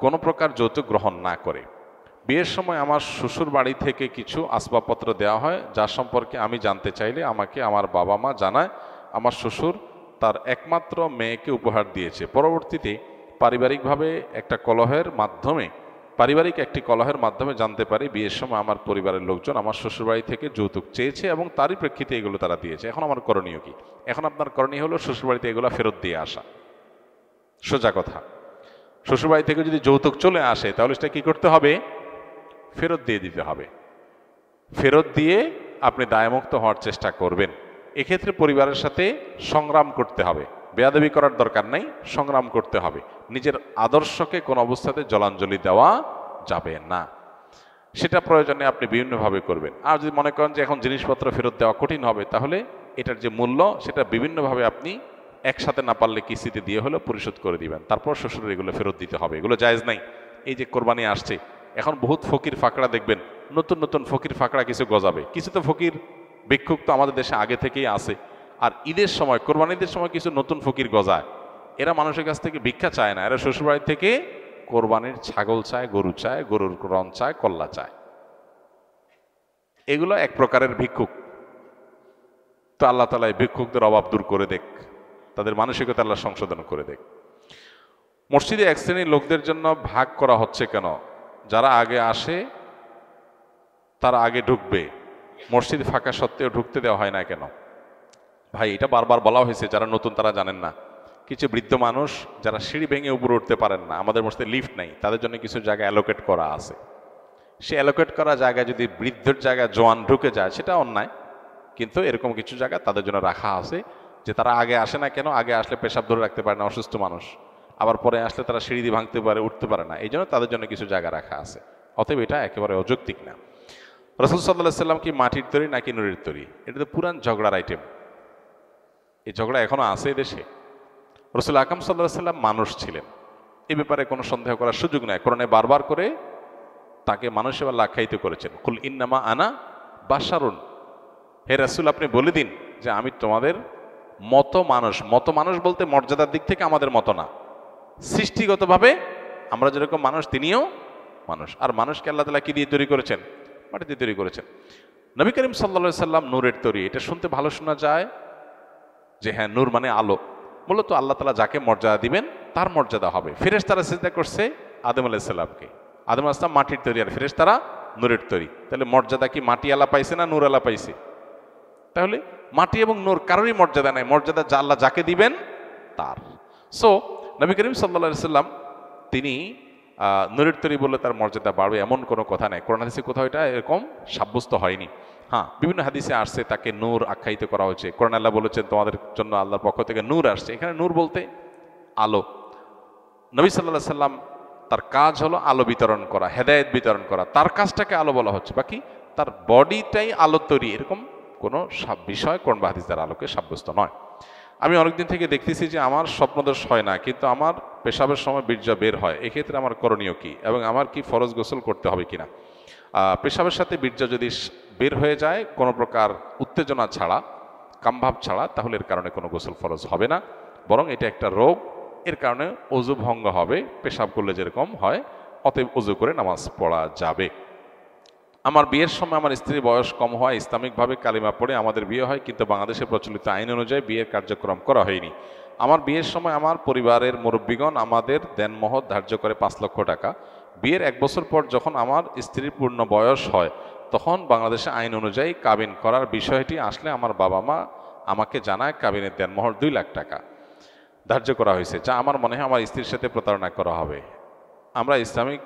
কোনো প্রকার যৌতুক গ্রহণ না করে। বিয়ের সময় আমার শ্বশুর বাড়ি থেকে কিছু আসবাবপত্র দেওয়া হয়, যার সম্পর্কে আমি জানতে চাইলে আমাকে আমার বাবা মা জানায় আমার শ্বশুর তার একমাত্র মেয়েকে উপহার দিয়েছে। পরবর্তীতে পারিবারিক একটি কলহের মাধ্যমে জানতে পারি বিয়ের সময় আমার পরিবারের লোকজন আমার শ্বশুরবাড়ি থেকে যৌতুক চেয়েছে এবং তারই প্রেক্ষিতে এগুলো তারা দিয়েছে। এখন আমার করণীয় কি? এখন আপনার করণীয় হলো শ্বশুরবাড়িতে এগুলো ফেরত দিয়ে আসা। সোজা কথা, শ্বশুরবাড়ি থেকে যদি যৌতুক চলে আসে তাহলে সেটা কি করতে হবে? ফেরত দিয়ে দিতে হবে। ফেরত দিয়ে আপনি দায়মুক্ত হওয়ার চেষ্টা করবেন। এক্ষেত্রে পরিবারের সাথে সংগ্রাম করতে হবে, বেয়াদবি করার দরকার নেই, সংগ্রাম করতে হবে। নিজের আদর্শকে কোন অবস্থাতে জলাঞ্জলি দেওয়া যাবে না, সেটা প্রয়োজনে আপনি বিভিন্নভাবে করবেন। আর যদি মনে করেন যে এখন জিনিসপত্র ফেরত দেওয়া কঠিন হবে, তাহলে এটার যে মূল্য সেটা বিভিন্নভাবে আপনি একসাথে না পারলে কিস্তিতে দিয়ে হলেও পরিশোধ করে দিবেন, তারপর শ্বশুরের এগুলো ফেরত দিতে হবে। এগুলো জায়েজ নাই। এই যে কোরবানি আসছে, এখন বহুত ফকির ফাকড়া দেখবেন, নতুন নতুন ফকির ফাকড়া কিছু গজাবে। কিছু তো ফকির ভিক্ষুক তো আমাদের দেশে আগে থেকেই আছে, আর ঈদের সময়, কোরবানিদের সময় কিছু নতুন ফকির গজায়। এরা মানুষের কাছ থেকে ভিক্ষা চায় না, এরা শ্বশুরবাড়ি থেকে কোরবানির ছাগল চায়, গরু চায়, গরুর রন চায়, কল্লা চায়। এগুলো এক প্রকারের ভিক্ষুক। তো আল্লাহ তাআলা এই ভিক্ষুকদের অভাব দূর করে দেখ, তাদের মানসিকতা আল্লাহ সংশোধন করে দেখ। মসজিদে এক শ্রেণীর লোকদের জন্য ভাগ করা হচ্ছে কেন? যারা আগে আসে তারা আগে ঢুকবে, মসজিদ ফাঁকা সত্ত্বেও ঢুকতে দেওয়া হয় না কেন? ভাই, এটা বারবার বলা হয়েছে, যারা নতুন তারা জানেন না। কিছু বৃদ্ধ মানুষ যারা সিঁড়ি ভেঙে উপরে উঠতে পারেন না, আমাদের মসজিদে লিফট নেই, তাদের জন্য কিছু জায়গা অ্যালোকেট করা আছে। সে অ্যালোকেট করা জায়গায় যদি বৃদ্ধের জায়গায় জোয়ান ঢুকে যায় সেটা অন্যায়, কিন্তু এরকম কিছু জায়গা তাদের জন্য রাখা আছে, যে তারা আগে আসে না কেন? আগে আসলে পেশাব ধরে রাখতে পারে না, অসুস্থ মানুষ, আবার পরে আসলে তারা সিঁড়ি দিয়ে ভাঙতে পারে, উঠতে পারে না, এই জন্য তাদের জন্য কিছু জায়গা রাখা আছে। অতএব এটা একেবারে অযৌক্তিক না। রাসূল সাল্লাল্লাহু আলাইহি সাল্লাম কি মাটির তৈরি নাকি নুরের তৈরি? এটা তো পুরান ঝগড়ার আইটেম। এই ঝগড়া এখনো আছে দেশে। রাসূল আকরাম সাল্লাল্লাহু আলাইহি সাল্লাম মানুষ ছিলেন, এ ব্যাপারে কোনো সন্দেহ করার সুযোগ নাই। কোরআনে বারবার করে তাকে মানুষ হিসেবে আখ্যায়িত করেছেন। কুল ইন্নামা আনা বাশারুন, হে রাসূল আপনি বলে দিন যে আমি তোমাদের মতো মানুষ। মতো মানুষ বলতে মর্যাদার দিক থেকে আমাদের মতো না, সৃষ্টিগতভাবে আমরা যেরকম মানুষ তিনিও মানুষ। আর মানুষকে আল্লাহ তাআলা কি দিয়ে তৈরি করেছেন? মাটি দিয়ে তৈরি করেছেন। নবী করিম সাল্লাল্লাহু আলাইহি সাল্লাম নূরের তৈরি, এটা শুনতে ভালো শোনা যায় যে হ্যাঁ, নূর মানে আলো। মূলত আল্লাহ তাআলা যাকে মর্যাদা দিবেন তার মর্যাদা হবে। ফেরেশতারা সিজদা করছে আদম আলাইহিস সালামকে, আদম আলাইহিস সালাম মাটির তৈরি আর ফেরেশতারা নূরের তৈরি। তাহলে মর্যাদা কি মাটি আলা পাইছে না নূর আলা পাইছে? তাহলে মাটি এবং নূর কারোরই মর্যাদা নাই, মর্যাদা যা আল্লাহ যাকে দিবেন তার। সো নবী করিম সাল্লাল্লাহু আলাইহি সাল্লাম তিনি নূরের তৈরি বললে তার মর্যাদা বাড়বে এমন কোনো কথা নাই। কোরআন হাদিসে কোথাও এটা এরকম সাব্যস্ত হয়নি। হ্যাঁ, বিভিন্ন হাদিসে আসছে তাকে নূর আখ্যায়িত করা হয়েছে। কোরআন আল্লাহ বলেছেন তোমাদের জন্য আল্লাহর পক্ষ থেকে নূর আসছে। এখানে নূর বলতে আলো। নবী সাল্লাল্লাহু আলাইহি সাল্লাম তার কাজ হলো আলো বিতরণ করা, হেদায়েত বিতরণ করা, তার কাজটাকে আলো বলা হচ্ছে। বাকি তার বডিটাই আলো তৈরি, এরকম কোনো বিষয় কোরআন বা হাদিস দ্বারা আলোকে সাব্যস্ত নয়। আমি অনেকদিন থেকে দেখতেছি যে আমার স্বপ্নদোষ হয় না, কিন্তু আমার পেশাবের সময় বীর্য বের হয়। এক্ষেত্রে আমার করণীয় কি এবং আমার কি ফরজ গোসল করতে হবে কিনা? পেশাবের সাথে বীর্য যদি বের হয়ে যায় কোনো প্রকার উত্তেজনা ছাড়া, কামভাব ছাড়া, তাহলে এর কারণে কোনো গোসল ফরজ হবে না, বরং এটা একটা রোগ, এর কারণে ওযু ভঙ্গ হবে, পেশাব করলে যেরকম হয়। অতএব ওযু করে নামাজ পড়া যাবে। আমার বিয়ের সময় আমার স্ত্রীর বয়স কম হয়, ইসলামিকভাবে কালিমা পড়ে আমাদের বিয়ে হয়, কিন্তু বাংলাদেশের প্রচলিত আইন অনুযায়ী বিয়ের কার্যক্রম করা হয়নি। আমার বিয়ের সময় আমার পরিবারের মুরব্বীগণ আমাদের দেনমোহর ধার্য করে 5 লক্ষ টাকা। বিয়ের 1 বছর পর যখন আমার স্ত্রীর পূর্ণ বয়স হয়, তখন বাংলাদেশে আইন অনুযায়ী কাবিন করার বিষয়টি আসলে আমার বাবা মা আমাকে জানায় কাবিনের দেনমোহর 2 লাখ টাকা ধার্য করা হয়েছে, যা আমার মনে হয় আমার স্ত্রীর সাথে প্রতারণা করা হবে। আমরা ইসলামিক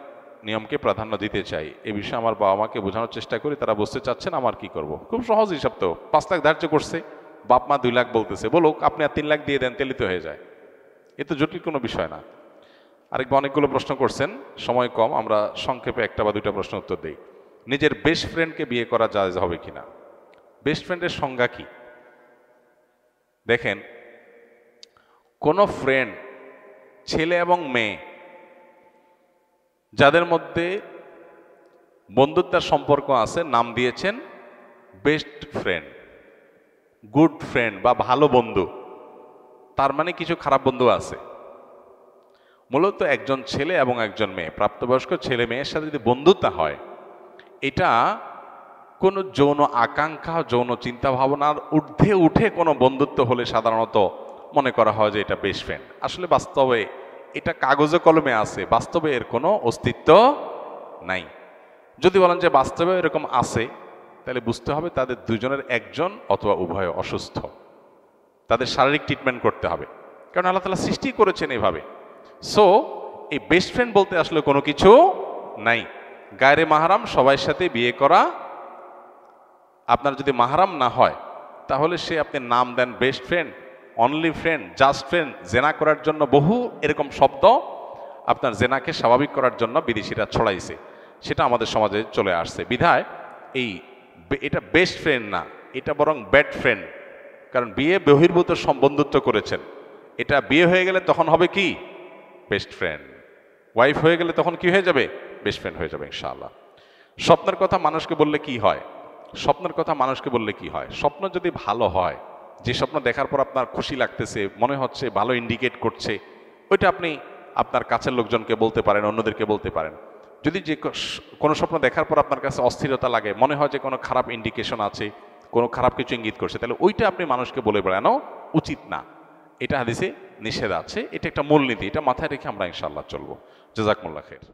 নিয়মকে প্রাধান্য দিতে চাই। এ বিষয়ে আমার বাবা মাকে বোঝানোর চেষ্টা করি, তারা বুঝতে চাচ্ছেন, আমার কি করব? খুব সহজ হিসাব তো, 5 লাখ ধার্য করছে, বাপ মা 2 লাখ বলতেছে, বলুক আপনি আর 3 লাখ দিয়ে দেন, তেলিত হয়ে যায়। এ তো জটিল কোনো বিষয় না। আরেকবার অনেকগুলো প্রশ্ন করছেন, সময় কম, আমরা সংক্ষেপে 1টা বা 2টা প্রশ্ন উত্তর দিই। নিজের বেস্ট ফ্রেন্ডকে বিয়ে করা জায়েজ হবে কিনা? বেস্ট ফ্রেন্ডের সংজ্ঞা কি? দেখেন, কোন ফ্রেন্ড, ছেলে এবং মেয়ে যাদের মধ্যে বন্ধুত্বের সম্পর্ক আছে, নাম দিয়েছেন বেস্ট ফ্রেন্ড, গুড ফ্রেন্ড বা ভালো বন্ধু। তার মানে কিছু খারাপ বন্ধু আছে। মূলত একজন ছেলে এবং একজন মেয়ে, প্রাপ্তবয়স্ক ছেলে মেয়ের সাথে যদি বন্ধুত্ব হয়, এটা কোনো যৌন আকাঙ্ক্ষা, যৌন চিন্তা ভাবনার ঊর্ধ্বে উঠে কোনো বন্ধুত্ব হলে সাধারণত মনে করা হয় যে এটা বেস্ট ফ্রেন্ড। আসলে বাস্তবে এটা কাগজে কলমে আছে, বাস্তবে এর কোনো অস্তিত্ব নাই। যদি বলেন যে বাস্তবে এরকম আছে, তাহলে বুঝতে হবে তাদের দুজনের একজন অথবা উভয় অসুস্থ, তাদের শারীরিক ট্রিটমেন্ট করতে হবে, কারণ আল্লাহ তাআলা সৃষ্টি করেছেন এভাবে। সো এই বেস্ট ফ্রেন্ড বলতে আসলে কোনো কিছু নাই। গায়রে মাহরাম সবার সাথে বিয়ে করা, আপনার যদি মাহরাম না হয় তাহলে সে আপনি নাম দেন best friend, only friend, just friend. জেনা করার জন্য বহু এরকম শব্দ আপনার জেনাকে স্বাভাবিক করার জন্য বিদেশিরা ছড়াইছে, সেটা আমাদের সমাজে চলে আসছে। বিধায় এটা বেস্ট ফ্রেন্ড না, এটা বরং ব্যাড ফ্রেন্ড। কারণ বিয়ে বহির্ভূত বন্ধুত্ব করেছেন, এটা বিয়ে হয়ে গেলে তখন হবে কি বেস্ট ফ্রেন্ড, ওয়াইফ হয়ে গেলে তখন কি হয়ে যাবে বেস্ট ফ্রেন্ড হয়ে যাবে ইনশাআল্লাহ। স্বপ্নের কথা মানুষকে বললে কি হয়? স্বপ্নের কথা মানুষকে বললে কি হয়? স্বপ্ন যদি ভালো হয়, যে স্বপ্ন দেখার পর আপনার খুশি লাগতেছে, মনে হচ্ছে ভালো ইন্ডিকেট করছে, ওইটা আপনি আপনার কাছের লোকজনকে বলতে পারেন, অন্যদেরকে বলতে পারেন। যদি যে কোনো স্বপ্ন দেখার পর আপনার কাছে অস্থিরতা লাগে, মনে হয় যে কোনো খারাপ ইন্ডিকেশন আছে, কোনো খারাপ কিছু ইঙ্গিত করছে, তাহলে ওইটা আপনি মানুষকে বলে বেড়ানো উচিত না। এটা হাদিসে নিষেধ আছে, এটা একটা মূলনীতি, এটা মাথায় রেখে আমরা ইনশাআল্লাহ চলবো। জাযাকুমুল্লাহ খাইর।